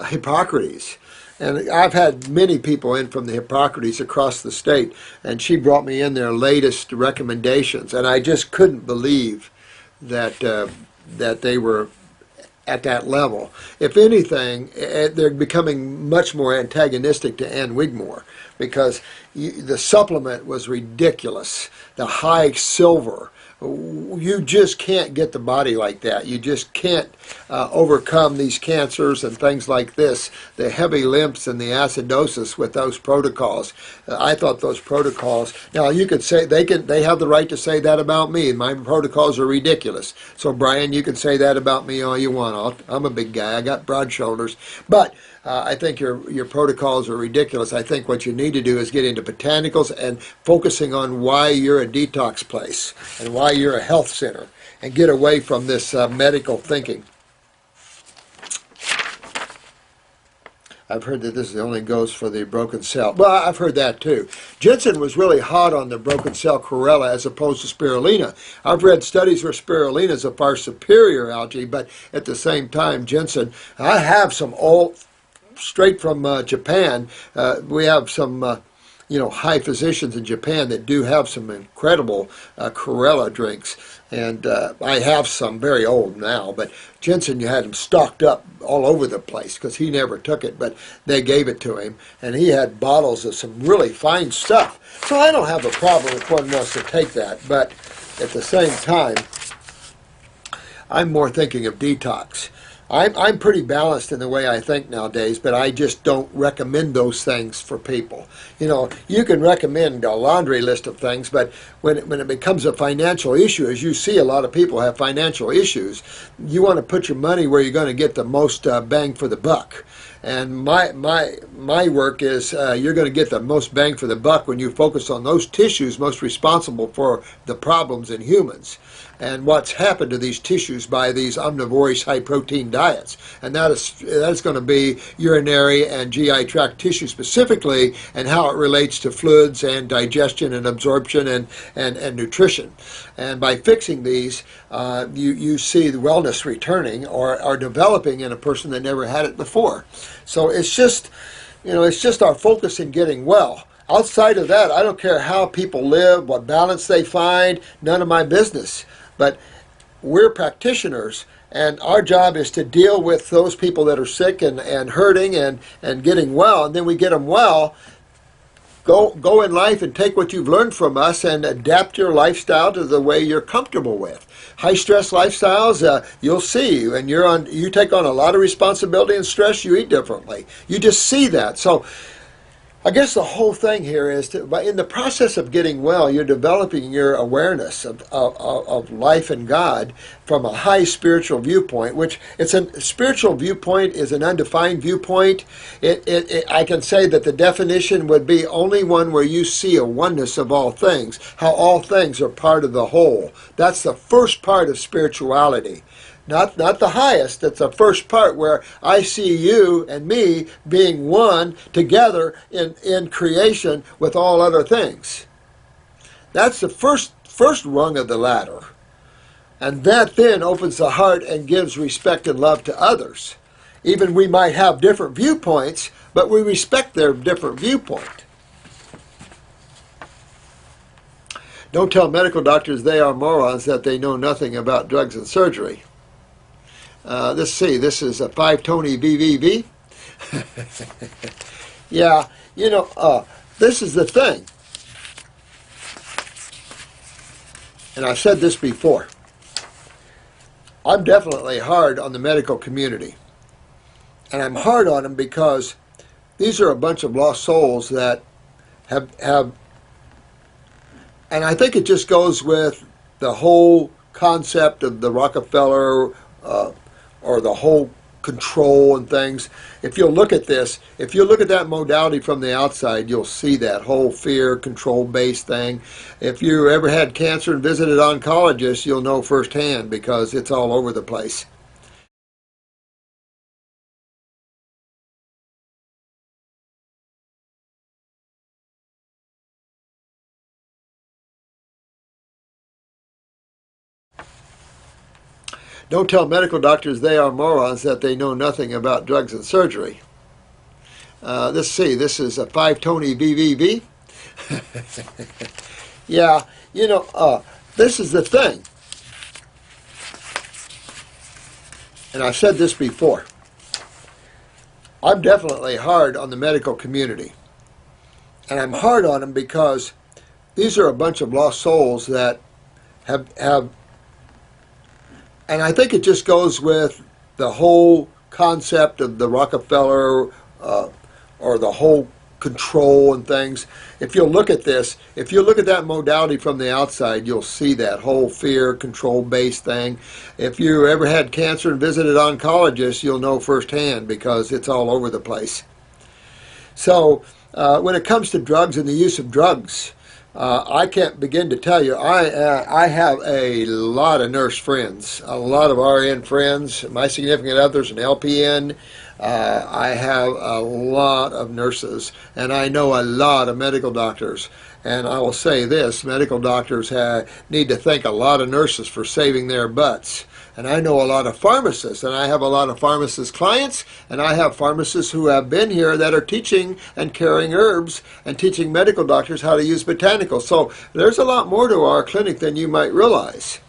Hippocrates. And I've had many people in from the Hippocrates across the state, and she brought me in their latest recommendations, and I just couldn't believe that that they were at that level. If anything, they're becoming much more antagonistic to Ann Wigmore, because the supplement was ridiculous. The high silver, You just can't get the body like that. You just can't overcome these cancers and things like this, the heavy limps and the acidosis with those protocols. I thought those protocols. Now you could say they have the right to say that about me. My protocols are ridiculous. So Brian, you can say that about me all you want. I'm a big guy. I got broad shoulders, but I think your protocols are ridiculous. I think what you need to do is get into botanicals and focusing on why you're a detox place and why you're a health center, and get away from this medical thinking. I've heard that this only goes for the broken cell. Well, I've heard that too. Ginseng was really hot on the broken cell chlorella as opposed to spirulina. I've read studies where spirulina is a far superior algae, but at the same time, ginseng, I have some old, straight from Japan. We have some high physicians in Japan that do have some incredible chlorella drinks. And I have some very old now, but ginseng, you had him stocked up all over the place because he never took it, but they gave it to him. And he had bottles of some really fine stuff. So I don't have a problem if one wants to take that, but at the same time, I'm more thinking of detox. I'm pretty balanced in the way I think nowadays, but I just don't recommend those things for people. You can recommend a laundry list of things, but when it becomes a financial issue, as you see a lot of people have financial issues, you want to put your money where you're going to get the most bang for the buck. And my work is you're going to get the most bang for the buck when you focus on those tissues most responsible for the problems in humans and what's happened to these tissues by these omnivorous high-protein diets. And that is going to be urinary and GI tract tissue specifically, and how it relates to fluids and digestion and absorption and nutrition. And by fixing these, you see the wellness returning or developing in a person that never had it before. So it's just our focus in getting well. Outside of that, I don't care how people live, what balance they find, none of my business. But we're practitioners, and our job is to deal with those people that are sick and hurting and getting well, and then we get them well. Go in life and take what you've learned from us and adapt your lifestyle to the way you're comfortable with. High stress lifestyles, you'll see, and you take on a lot of responsibility and stress, you eat differently. You just see that. So I guess the whole thing here is in the process of getting well, you're developing your awareness of life and God from a high spiritual viewpoint, which spiritual viewpoint is an undefined viewpoint. I can say that the definition would be only one where you see a oneness of all things, how all things are part of the whole. That's the first part of spirituality. Not the highest, that's the first part where I see you and me being one together in creation with all other things. That's the first rung of the ladder. And that then opens the heart and gives respect and love to others. Even we might have different viewpoints, but we respect their different viewpoint. Don't tell medical doctors they are morons that they know nothing about drugs and surgery. This is a 5-Tony BVV. Yeah, this is the thing. And I've said this before. I'm definitely hard on the medical community. And I'm hard on them because these are a bunch of lost souls that have and I think it just goes with the whole concept of the Rockefeller or the whole control and things. If you'll look at this, if you look at that modality from the outside, you'll see that whole fear, control-based thing. If you ever had cancer and visited oncologists, you'll know firsthand because it's all over the place. Don't tell medical doctors they are morons that they know nothing about drugs and surgery. This is a 5-Tony BVV. Yeah, this is the thing. And I've said this before. I'm definitely hard on the medical community. And I'm hard on them because these are a bunch of lost souls that have, and I think it just goes with the whole concept of the Rockefeller or the whole control and things. If you'll look at this, if you look at that modality from the outside, you'll see that whole fear control based thing. If you ever had cancer and visited oncologists, you'll know firsthand because it's all over the place. So when it comes to drugs and the use of drugs, I can't begin to tell you. I have a lot of nurse friends, a lot of RN friends. My significant other's an LPN. I have a lot of nurses, and I know a lot of medical doctors. And I will say this, medical doctors need to thank a lot of nurses for saving their butts. And I know a lot of pharmacists, and I have a lot of pharmacist clients, and I have pharmacists who have been here that are teaching and carrying herbs and teaching medical doctors how to use botanicals. So there's a lot more to our clinic than you might realize.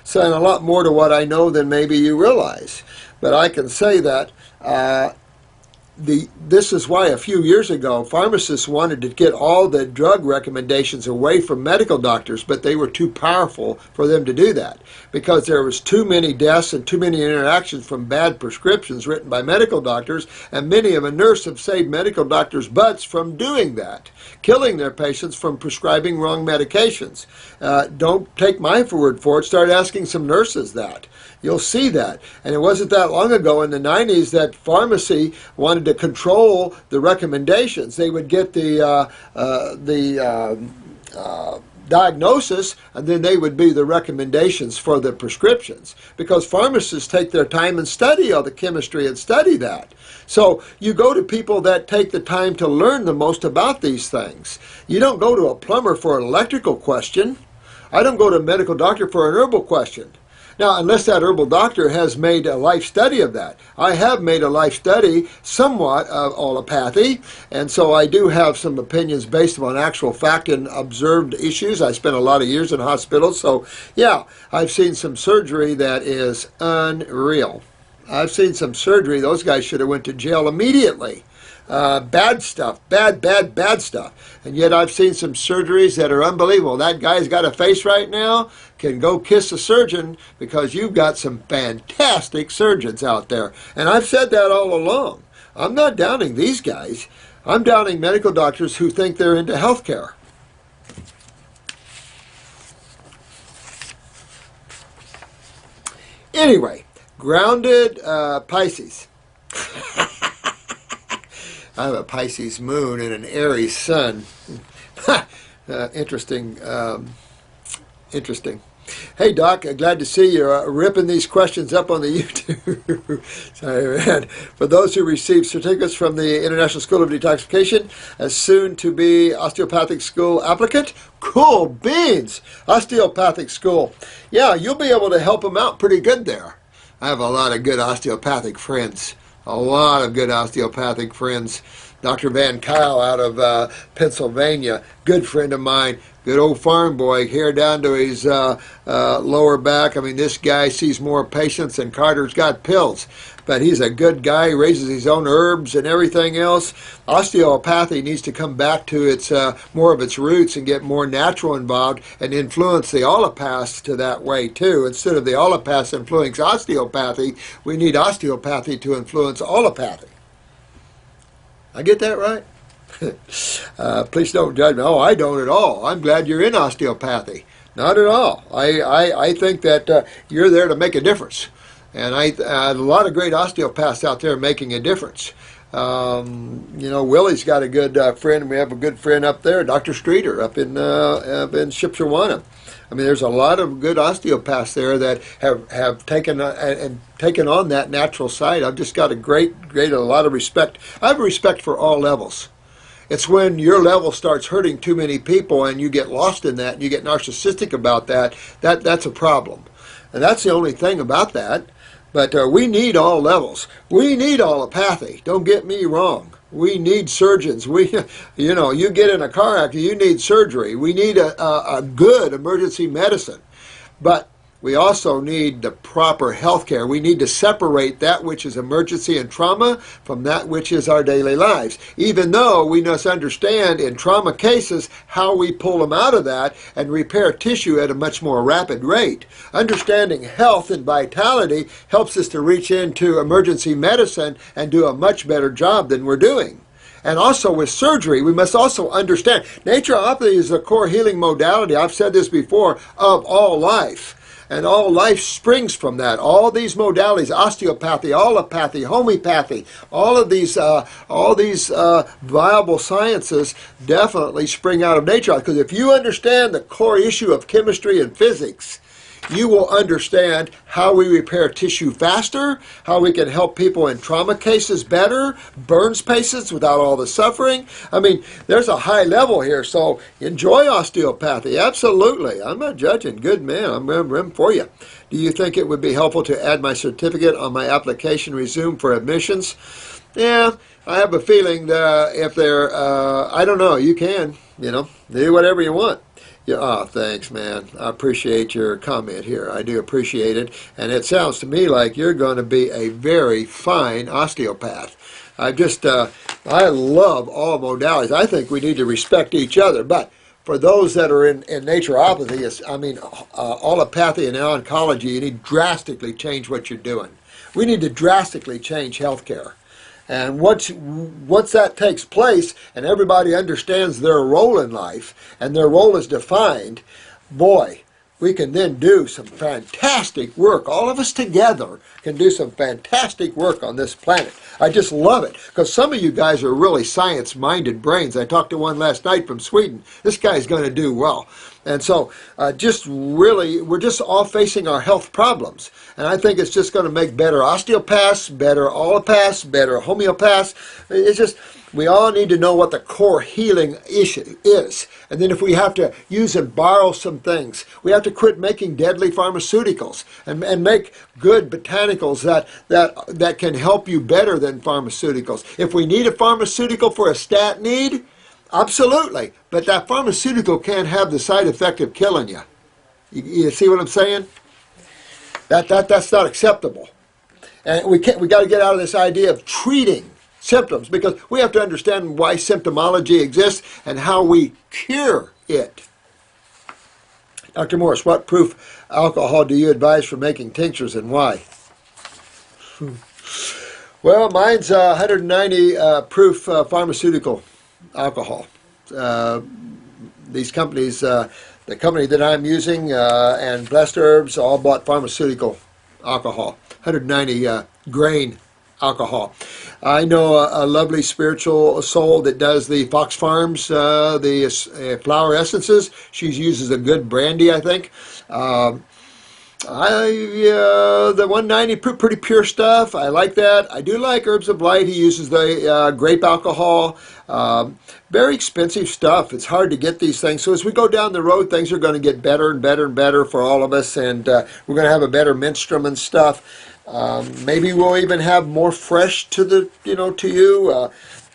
So, and a lot more to what I know than maybe you realize. But I can say that this is why a few years ago pharmacists wanted to get all the drug recommendations away from medical doctors, but they were too powerful for them to do that because there was too many deaths and too many interactions from bad prescriptions written by medical doctors, and many of a nurse have saved medical doctors' butts from doing that, killing their patients from prescribing wrong medications. Don't take my word for it. Start asking some nurses that. You'll see that. And it wasn't that long ago in the 90s that pharmacy wanted to control the recommendations. They would get the diagnosis, and then they would be the recommendations for the prescriptions, because pharmacists take their time and study all the chemistry and study that. So you go to people that take the time to learn the most about these things. You don't go to a plumber for an electrical question. I don't go to a medical doctor for an herbal question. Now, unless that herbal doctor has made a life study of that. I have made a life study somewhat of allopathy, and so I do have some opinions based on actual fact and observed issues. I spent a lot of years in hospitals, so yeah, I've seen some surgery that is unreal. I've seen some surgery, those guys should have went to jail immediately. Bad stuff, bad stuff. And yet I've seen some surgeries that are unbelievable. That guy's got a face right now, can go kiss a surgeon, because you've got some fantastic surgeons out there. And I've said that all along. I'm not downing these guys. I'm downing medical doctors who think they're into healthcare. Anyway, grounded Pisces. I have a Pisces moon and an Aries sun. Interesting. Interesting. Hey, Doc, glad to see you ripping these questions up on the YouTube. Sorry, man. For those who receive certificates from the International School of Detoxification, as soon to be osteopathic school applicant, cool beans. Osteopathic school. Yeah, you'll be able to help them out pretty good there. I have a lot of good osteopathic friends. A lot of good osteopathic friends. Dr. Van Kyle out of Pennsylvania, good friend of mine, good old farm boy, hair down to his lower back. I mean, this guy sees more patients than Carter's got pills. But he's a good guy, he raises his own herbs and everything else. Osteopathy needs to come back to its more of its roots and get more natural involved and influence the allopaths to that way too. Instead of the allopaths influencing osteopathy, we need osteopathy to influence allopathy. I get that right? Please don't judge me. Oh, I don't at all. I'm glad you're in osteopathy. Not at all. I think that you're there to make a difference. And a lot of great osteopaths out there making a difference. You know, Willie's got a good friend. We have a good friend up there, Dr. Streeter, up in Shipshewana. I mean, there's a lot of good osteopaths there that have taken on that natural side. I've just got a lot of respect. I have respect for all levels. It's when your level starts hurting too many people and you get lost in that and you get narcissistic about that's a problem. And that's the only thing about that. But we need all levels. We need allopathy. Don't get me wrong. We need surgeons. You know, you get in a car accident, you need surgery. We need a good emergency medicine. But we also need the proper health care. We need to separate that which is emergency and trauma from that which is our daily lives. Even though we must understand in trauma cases how we pull them out of that and repair tissue at a much more rapid rate. Understanding health and vitality helps us to reach into emergency medicine and do a much better job than we're doing. And also with surgery, we must also understand naturopathy is the core healing modality, I've said this before, of all life. And all life springs from that. All these modalities, osteopathy, allopathy, homeopathy, all these viable sciences definitely spring out of nature. Because if you understand the core issue of chemistry and physics, you will understand how we repair tissue faster, how we can help people in trauma cases better, burns patients without all the suffering. I mean, there's a high level here, so enjoy osteopathy. Absolutely. I'm not judging. Good man. I'm for you. Do you think it would be helpful to add my certificate on my application resume for admissions? Yeah, I have a feeling that if they're, I don't know, you can, do whatever you want. Yeah, oh, thanks, man. I appreciate your comment here. I do appreciate it. And it sounds to me like you're going to be a very fine osteopath. I love all modalities. I think we need to respect each other. But for those that are in naturopathy, allopathy and oncology, you need to drastically change what you're doing. We need to drastically change healthcare. And once that takes place and everybody understands their role in life and their role is defined, boy, we can then do some fantastic work. All of us together can do some fantastic work on this planet. I just love it because some of you guys are really science-minded brains. I talked to one last night from Sweden. This guy's going to do well. And so we're just all facing our health problems. And I think it's just going to make better osteopaths, better allopaths, better homeopaths. It's just, we all need to know what the core healing issue is. And then if we have to use and borrow some things, we have to quit making deadly pharmaceuticals and make good botanicals that can help you better than pharmaceuticals. If we need a pharmaceutical for a stat need, absolutely. But that pharmaceutical can't have the side effect of killing you. You see what I'm saying? That's not acceptable. And we got to get out of this idea of treating symptoms because we have to understand why symptomology exists and how we cure it. Dr. Morris, what proof alcohol do you advise for making tinctures and why? Well, mine's 190 proof pharmaceutical alcohol. These companies, the company that I'm using and Blessed Herbs all bought pharmaceutical alcohol, 190 grain alcohol. I know a lovely spiritual soul that does the Fox Farms, the flower essences. She uses a good brandy, I think. The 190 pretty pure stuff. I like that. I do like Herbs of Light. He uses the grape alcohol. Very expensive stuff. It's hard to get these things. So as we go down the road, things are going to get better and better and better for all of us, and we're going to have a better menstruum and stuff. Maybe we'll even have more fresh to you.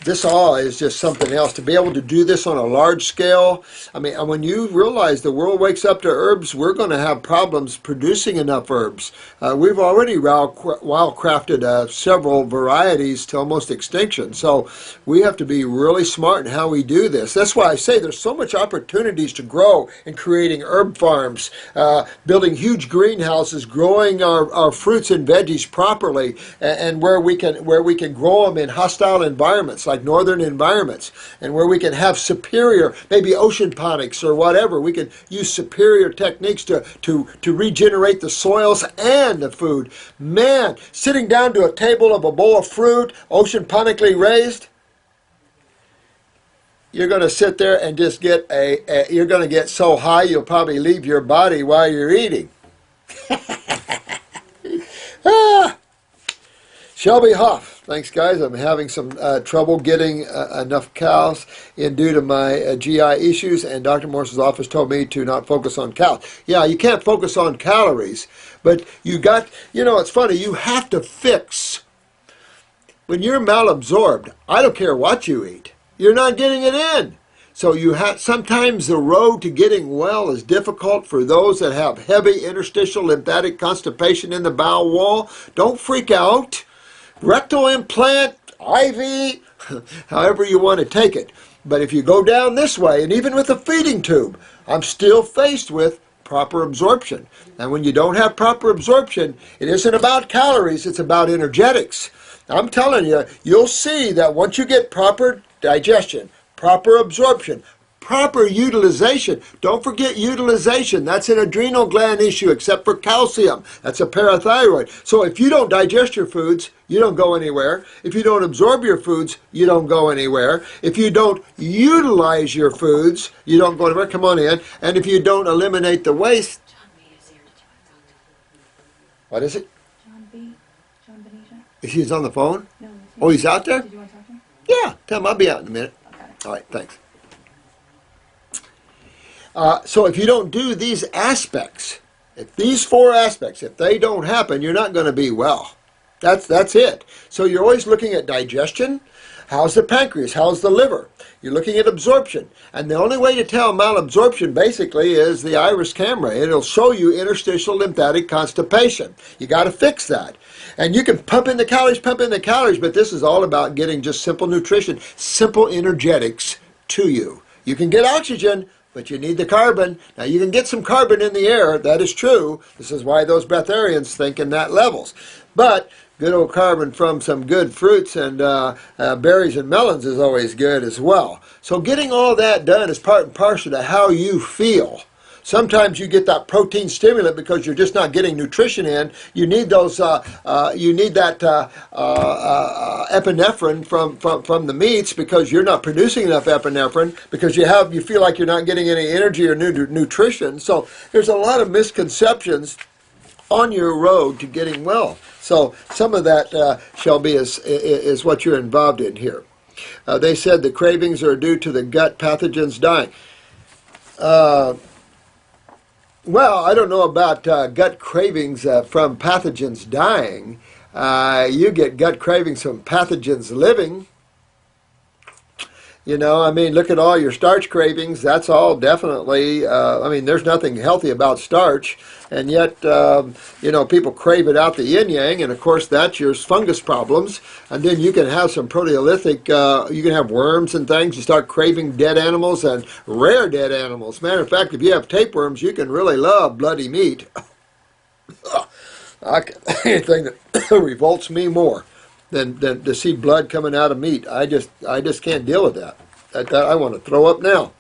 This all is just something else. To be able to do this on a large scale, I mean, when you realize the world wakes up to herbs, we're going to have problems producing enough herbs. We've already wildcrafted several varieties to almost extinction, so we have to be really smart in how we do this. That's why I say there's so much opportunities to grow in creating herb farms, building huge greenhouses, growing our fruits and veggies properly, and where we can grow them in hostile environments, like northern environments, and where we can have superior, maybe ocean ponics or whatever. We can use superior techniques to regenerate the soils and the food. Man, sitting down to a table of a bowl of fruit, ocean ponically raised, you're going to sit there and just get you're going to get so high you'll probably leave your body while you're eating. Shelby Hoff, thanks guys. I'm having some trouble getting enough cows in due to my GI issues, and Dr. Morris's office told me to not focus on cows. Yeah, you can't focus on calories, but it's funny, you have to fix. When you're malabsorbed, I don't care what you eat, you're not getting it in. So you have sometimes the road to getting well is difficult for those that have heavy interstitial lymphatic constipation in the bowel wall. Don't freak out. Rectal implant, IV, however you want to take it. But if you go down this way, and even with a feeding tube, I'm still faced with proper absorption. And when you don't have proper absorption, it isn't about calories, it's about energetics. I'm telling you, you'll see that once you get proper digestion, proper absorption, proper utilization. Don't forget utilization. That's an adrenal gland issue, except for calcium. That's a parathyroid. So if you don't digest your foods, you don't go anywhere. If you don't absorb your foods, you don't go anywhere. If you don't utilize your foods, you don't go anywhere. Come on in. And if you don't eliminate the waste. What is it? John Benicia? He's on the phone? No. Oh, he's out there? Did you want to talk to him? Yeah, tell him I'll be out in a minute. Okay. All right, thanks. So if you don't do these aspects, if these 4 aspects, if they don't happen, you're not going to be well. That's it. So you're always looking at digestion. How's the pancreas? How's the liver? You're looking at absorption. And the only way to tell malabsorption basically is the iris camera. It'll show you interstitial lymphatic constipation. You got to fix that. And you can pump in the calories, but this is all about getting just simple nutrition, simple energetics to you. You can get oxygen, but you need the carbon. Now, you can get some carbon in the air. That is true. This is why those breatharians think in that levels. But good old carbon from some good fruits and berries and melons is always good as well. So getting all that done is part and parcel to how you feel. Sometimes you get that protein stimulant because you're just not getting nutrition in. You need those. You need that epinephrine from the meats because you're not producing enough epinephrine because you feel like you're not getting any energy or nutrition. So there's a lot of misconceptions on your road to getting well. So some of that, Shelby, is what you're involved in here. They said the cravings are due to the gut pathogens dying. Well, I don't know about gut cravings from pathogens dying. You get gut cravings from pathogens living. You know, I mean, look at all your starch cravings. That's all definitely, I mean, there's nothing healthy about starch. And yet, you know, people crave it out the yin-yang. And, of course, that's your fungus problems. And then you can have some proteolytic, you can have worms and things. You start craving dead animals and rare dead animals. Matter of fact, if you have tapeworms, you can really love bloody meat. Anything that revolts me more than to see blood coming out of meat. I just can't deal with that. I want to throw up now.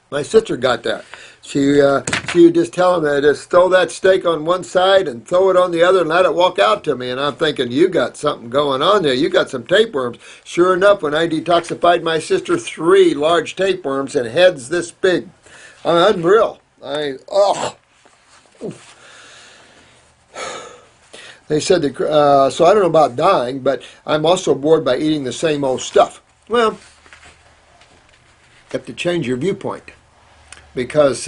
My sister got that. She would just tell him that just throw that steak on one side and throw it on the other and let it walk out to me. And I'm thinking, you got something going on there. You got some tapeworms. Sure enough, when I detoxified my sister, 3 large tapeworms and heads this big. Unreal. They said, so I don't know about dying, but I'm also bored by eating the same old stuff. Well, you have to change your viewpoint because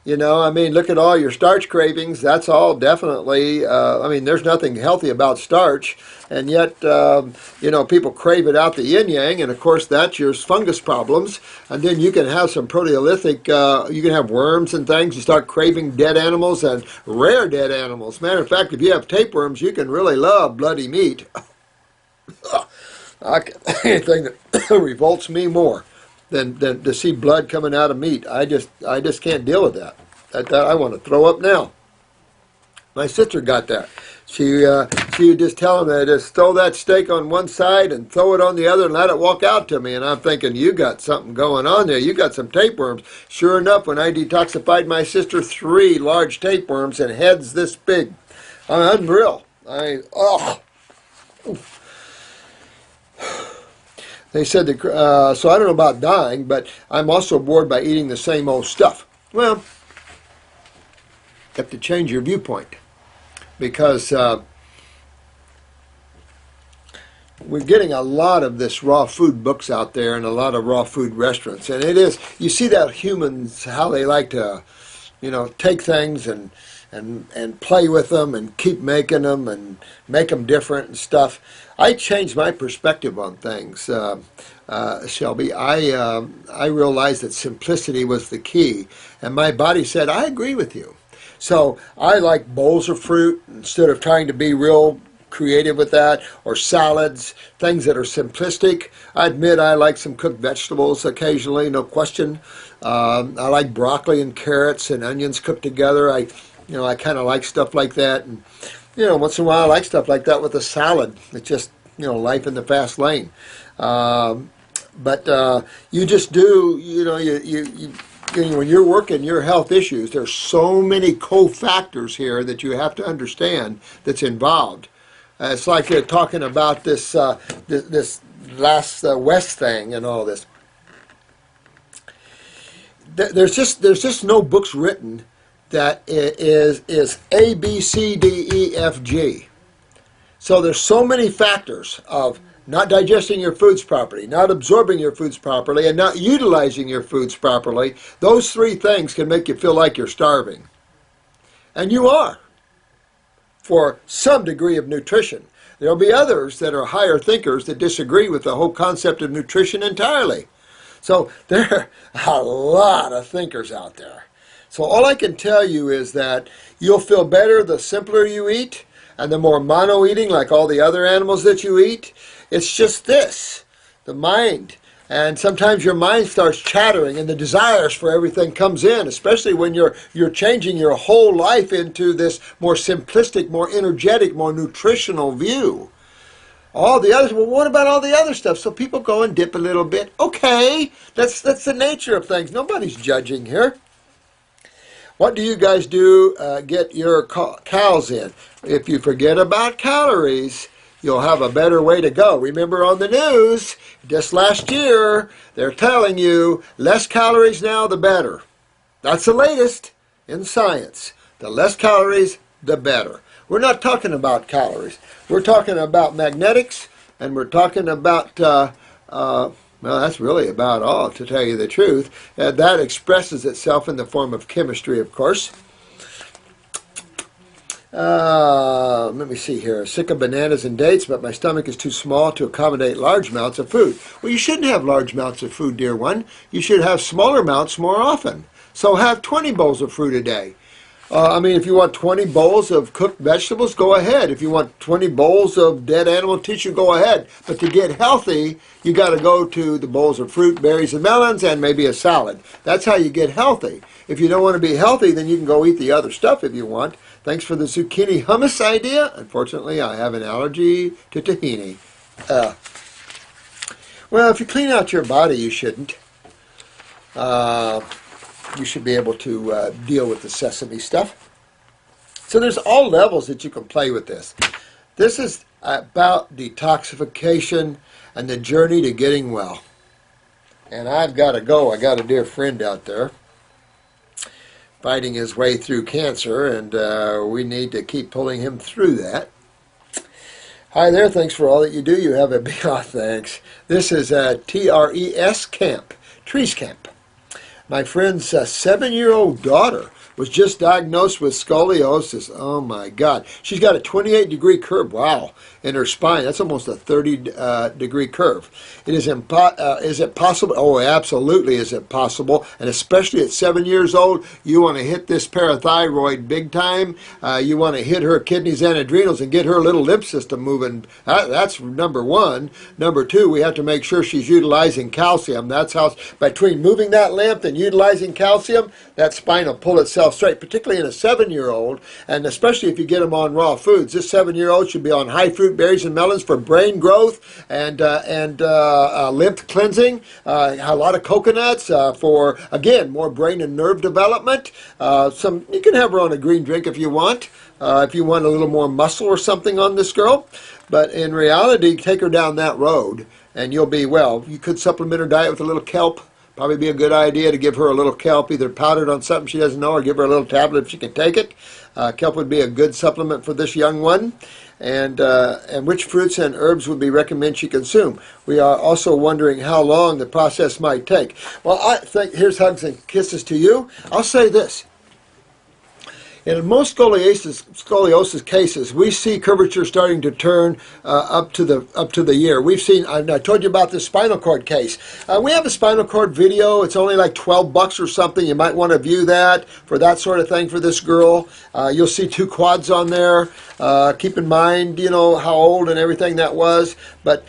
you know, I mean, look at all your starch cravings. That's all definitely, I mean, there's nothing healthy about starch. And yet, you know, people crave it out the yin-yang. And, of course, that's your fungus problems. And then you can have some proteolytic, you can have worms and things. You start craving dead animals and rare dead animals. Matter of fact, if you have tapeworms, you can really love bloody meat. Anything that revolts me more than to see blood coming out of meat. I just can't deal with that. I want to throw up now. My sister got that. She would just tell him that just throw that steak on one side and throw it on the other and let it walk out to me. And I'm thinking, you got something going on there. You got some tapeworms. Sure enough, when I detoxified my sister, 3 large tapeworms and heads this big. Unreal. They said, so I don't know about dying, but I'm also bored by eating the same old stuff. Well, you have to change your viewpoint because we're getting a lot of this raw food books out there and a lot of raw food restaurants. And it is, you see that humans, how they like to, take things and play with them and keep making them and make them different and stuff. I changed my perspective on things, Shelby. I realized that simplicity was the key, and my body said, I agree with you. So I like bowls of fruit instead of trying to be real creative with that, or salads, things that are simplistic. I admit I like some cooked vegetables occasionally, no question. I like broccoli and carrots and onions cooked together. I kind of like stuff like that, and once in a while I like stuff like that with a salad. It's just life in the fast lane. But you just do, when you're working your health issues, there's so many cofactors here that you have to understand that's involved. It's like they're talking about this this last West thing and all this. There's just no books written that is A, B, C, D, E, F, G. So there's so many factors of not digesting your foods properly, not absorbing your foods properly, and not utilizing your foods properly. Those three things can make you feel like you're starving. And you are, for some degree of nutrition. There'll be others that are higher thinkers that disagree with the whole concept of nutrition entirely. So there are a lot of thinkers out there. So all I can tell you is that you'll feel better the simpler you eat and the more mono eating like all the other animals that you eat. It's just this, the mind. And sometimes your mind starts chattering and the desires for everything comes in, especially when you're changing your whole life into this more simplistic, more energetic, more nutritional view. All the others, well, what about all the other stuff? So people go and dip a little bit. Okay, that's the nature of things. Nobody's judging here. What do you guys do? Get your cows in. If you forget about calories, you'll have a better way to go. Remember on the news, just last year, they're telling you less calories now, the better. That's the latest in science. The less calories, the better. We're not talking about calories. We're talking about magnetics, and we're talking about, well, that's really about all, to tell you the truth. That expresses itself in the form of chemistry, of course. Let me see here. Sick of bananas and dates, but my stomach is too small to accommodate large amounts of food. Well, you shouldn't have large amounts of food, dear one. You should have smaller amounts more often. So have 20 bowls of fruit a day. If you want 20 bowls of cooked vegetables, go ahead. If you want 20 bowls of dead animal tissue, go ahead. But to get healthy, you got to go to the bowls of fruit, berries, and melons, and maybe a salad. That's how you get healthy. If you don't want to be healthy, then you can go eat the other stuff if you want. Thanks for the zucchini hummus idea. Unfortunately, I have an allergy to tahini. Well, if you clean out your body, you shouldn't. You should be able to deal with the sesame stuff. So there's all levels that you can play with this. This is about detoxification and the journey to getting well. And I've got to go. I got a dear friend out there fighting his way through cancer, and we need to keep pulling him through that. Hi there. Thanks for all that you do. You have a big thanks. This is a TRES camp, Trees Camp. My friend's 7-year-old daughter was just diagnosed with scoliosis. Oh my God. She's got a 28-degree curve, wow, in her spine. That's almost a 30-degree curve. Is it possible? Oh, absolutely is it possible. And especially at 7 years old, you want to hit this parathyroid big time. You want to hit her kidneys and adrenals and get her little lymph system moving. That's number one. Number two, we have to make sure she's utilizing calcium. That's how, between moving that lymph and utilizing calcium, that spine will pull itself straight, particularly in a 7-year-old, and especially if you get them on raw foods. This 7-year-old should be on high fruit, berries, and melons for brain growth and lymph cleansing. A lot of coconuts for, again, more brain and nerve development. You can have her on a green drink if you want a little more muscle or something on this girl. But in reality, take her down that road and you'll be well. You could supplement her diet with a little kelp. Probably be a good idea to give her a little kelp, either powdered on something she doesn't know or give her a little tablet if she can take it. Kelp would be a good supplement for this young one. and which fruits and herbs would be recommended she consume. We are also wondering how long the process might take. Well, I think here's hugs and kisses to you. I'll say this. In most scoliosis cases, we see curvature starting to turn up to the year. We've seen. I told you about this spinal cord case. We have a spinal cord video. It's only like $12 or something. You might want to view that for that sort of thing for this girl. You'll see 2 quads on there. Keep in mind, you know, how old and everything that was. But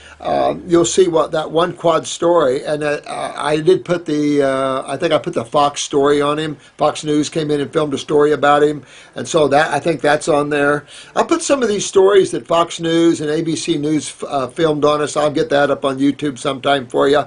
you'll see what that 1 quad story. And I did put the. I think I put the Fox story on him. Fox News came in and filmed a story about him. And so that I think that's on there. I'll put some of these stories that Fox News and ABC News filmed on us. I'll get that up on YouTube sometime for you.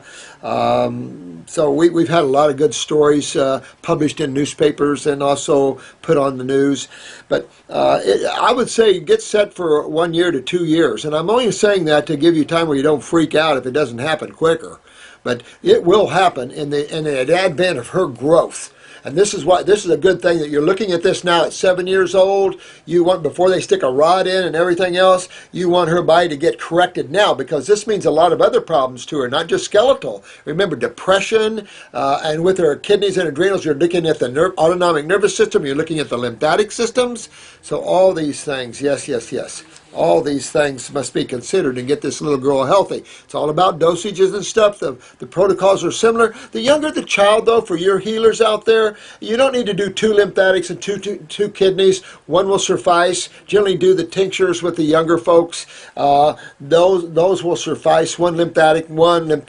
So we've had a lot of good stories published in newspapers and also put on the news. But I would say get set for 1 year to 2 years. And I'm only saying that to give you time where you don't freak out if it doesn't happen quicker. But it will happen in the advent of her growth. And this is a good thing that you're looking at this now at 7 years old. You want, before they stick a rod in and everything else, you want her body to get corrected now, because this means a lot of other problems to her, not just skeletal. Remember, depression, and with her kidneys and adrenals, you're looking at the autonomic nervous system, you're looking at the lymphatic systems. So all these things, yes, yes, yes. All these things must be considered and get this little girl healthy. It's all about dosages and stuff. The protocols are similar. The younger the child, though, for your healers out there, you don't need to do 2 lymphatics and two kidneys. 1 will suffice. Generally do the tinctures with the younger folks. Those will suffice. 1 lymphatic, 1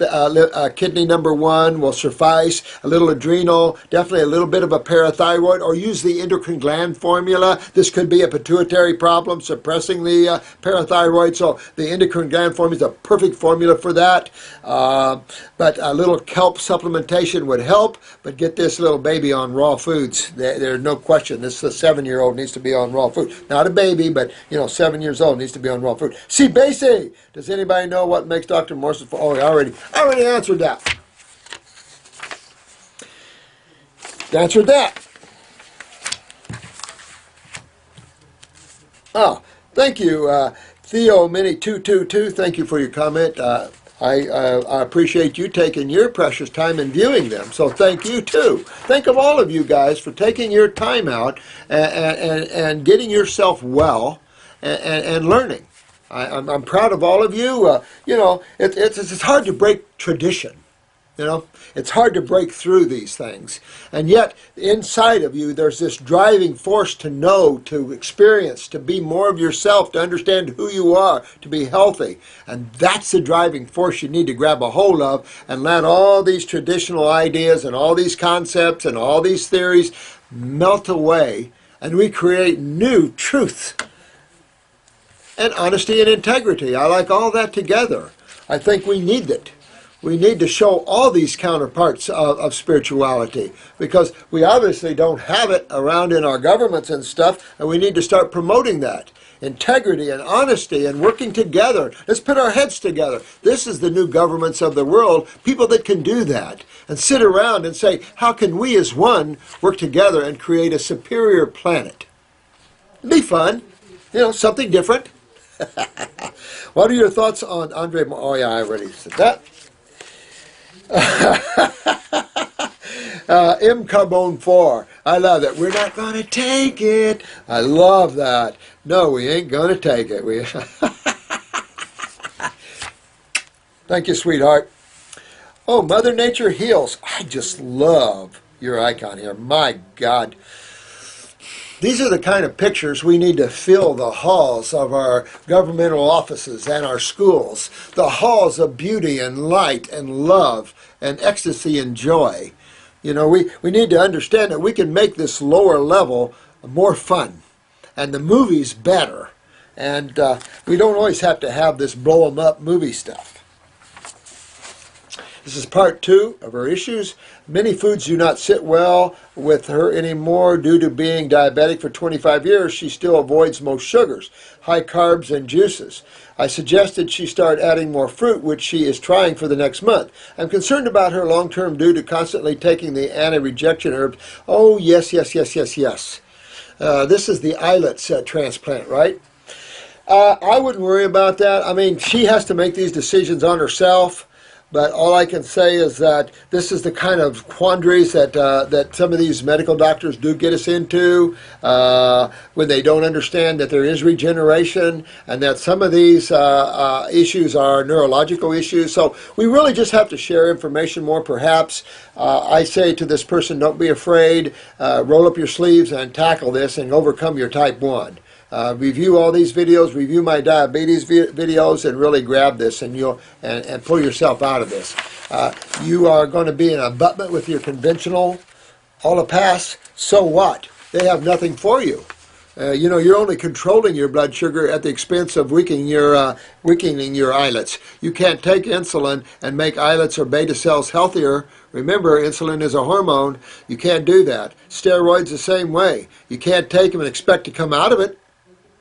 kidney number 1 will suffice. A little adrenal, definitely a little bit of a parathyroid, or use the endocrine gland formula. This could be a pituitary problem, suppressing the parathyroid, so the endocrine gland formula is a perfect formula for that. But a little kelp supplementation would help, but get this little baby on raw foods. There's no question. This 7-year-old needs to be on raw food. Not a baby, but 7 years old needs to be on raw food. See, Basie, does anybody know what makes Dr. Morse's? Oh, I already answered that. Answered that. Oh, thank you, Theo Mini 222. Thank you for your comment. I appreciate you taking your precious time and viewing them. So thank you too. Think of all of you guys for taking your time out and getting yourself well and learning. I'm proud of all of you. It's hard to break tradition. It's hard to break through these things. And yet, inside of you, there's this driving force to know, to experience, to be more of yourself, to understand who you are, to be healthy. And that's the driving force you need to grab a hold of and let all these traditional ideas and all these concepts and all these theories melt away, and we create new truth and honesty and integrity. I like all that together. I think we need it. We need to show all these counterparts of spirituality, because we obviously don't have it around in our governments and stuff, and we need to start promoting that. Integrity and honesty and working together. Let's put our heads together. This is the new governments of the world, people that can do that and sit around and say, how can we as one work together and create a superior planet? It'd be fun. Something different. What are your thoughts on Andre? Oh, yeah, I already said that. M Carbone 4. I love that. We're not going to take it. I love that. No, we ain't going to take it. Thank you, sweetheart. Oh, Mother Nature heals. I just love your icon here. My God. These are the kind of pictures we need to fill the halls of our governmental offices and our schools. The halls of beauty and light and love and ecstasy and joy. We need to understand that we can make this lower level more fun and the movies better. And we don't always have to have this blow 'em up movie stuff. This is part 2 of her issues. Many foods do not sit well with her anymore due to being diabetic for 25 years. She still avoids most sugars, high carbs, and juices. I suggested she start adding more fruit, which she is trying for the next month. I'm concerned about her long-term due to constantly taking the anti-rejection herbs. Oh, yes, yes, yes, yes, yes. This is the islets transplant, right? I wouldn't worry about that. I mean, she has to make these decisions on herself. But all I can say is that this is the kind of quandaries that some of these medical doctors do get us into when they don't understand that there is regeneration and that some of these issues are neurological issues. So we really just have to share information more, perhaps. I say to this person, don't be afraid. Roll up your sleeves and tackle this and overcome your type 1. Review all these videos, review my diabetes videos, and really grab this and you'll and pull yourself out of this. You are going to be in abutment with your conventional allopaths. So what? They have nothing for you. You know, you're only controlling your blood sugar at the expense of weakening your islets. You can't take insulin and make islets or beta cells healthier. Remember, insulin is a hormone. You can't do that. Steroids the same way. You can't take them and expect to come out of it.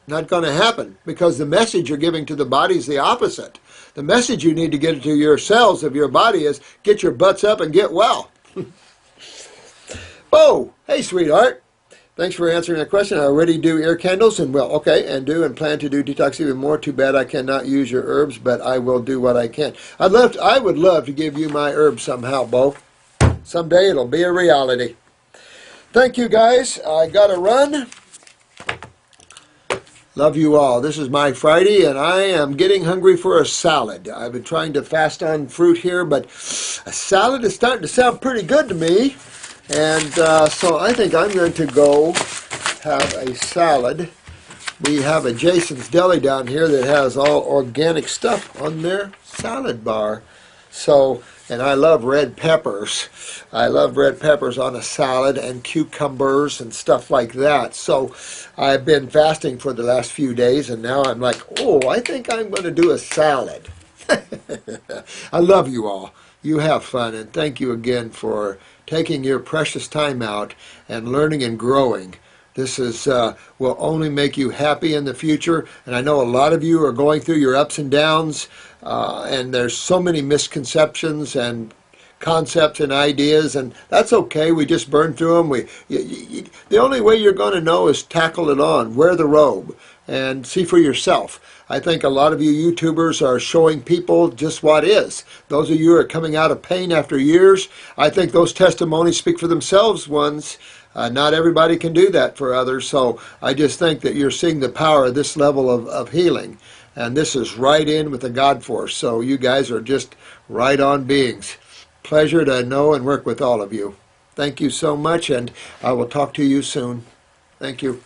Not going to happen, because the message you're giving to the body is the opposite. The message you need to get to your cells of your body is get your butts up and get well. Oh, hey sweetheart. Thanks for answering that question. I already do ear candles and and plan to do detox even more. Too bad I cannot use your herbs, but I will do what I can. I would love to give you my herbs somehow, Bo. Someday it'll be a reality. Thank you guys. I gotta run. Love you all. This is my Friday, and I am getting hungry for a salad. I've been trying to fast on fruit here, but a salad is starting to sound pretty good to me. And so I think I'm going to go have a salad. We have a Jason's Deli down here that has all organic stuff on their salad bar. So, and I love red peppers. I love red peppers on a salad and cucumbers and stuff like that. So I've been fasting for the last few days, and now I'm like, oh, I think I'm going to do a salad. I love you all. You have fun, and thank you again for taking your precious time out and learning and growing. This is will only make you happy in the future, and I know a lot of you are going through your ups and downs, and there's so many misconceptions and concepts and ideas, and that's okay. We just burn through them. The only way you're going to know is tackle it on, wear the robe, and see for yourself. I think a lot of you YouTubers are showing people just what is. Those of you who are coming out of pain after years, I think those testimonies speak for themselves. Not everybody can do that for others, so I just think that you're seeing the power of this level of healing. And this is right in with the God Force, so you guys are just right on beings. Pleasure to know and work with all of you. Thank you so much, and I will talk to you soon. Thank you.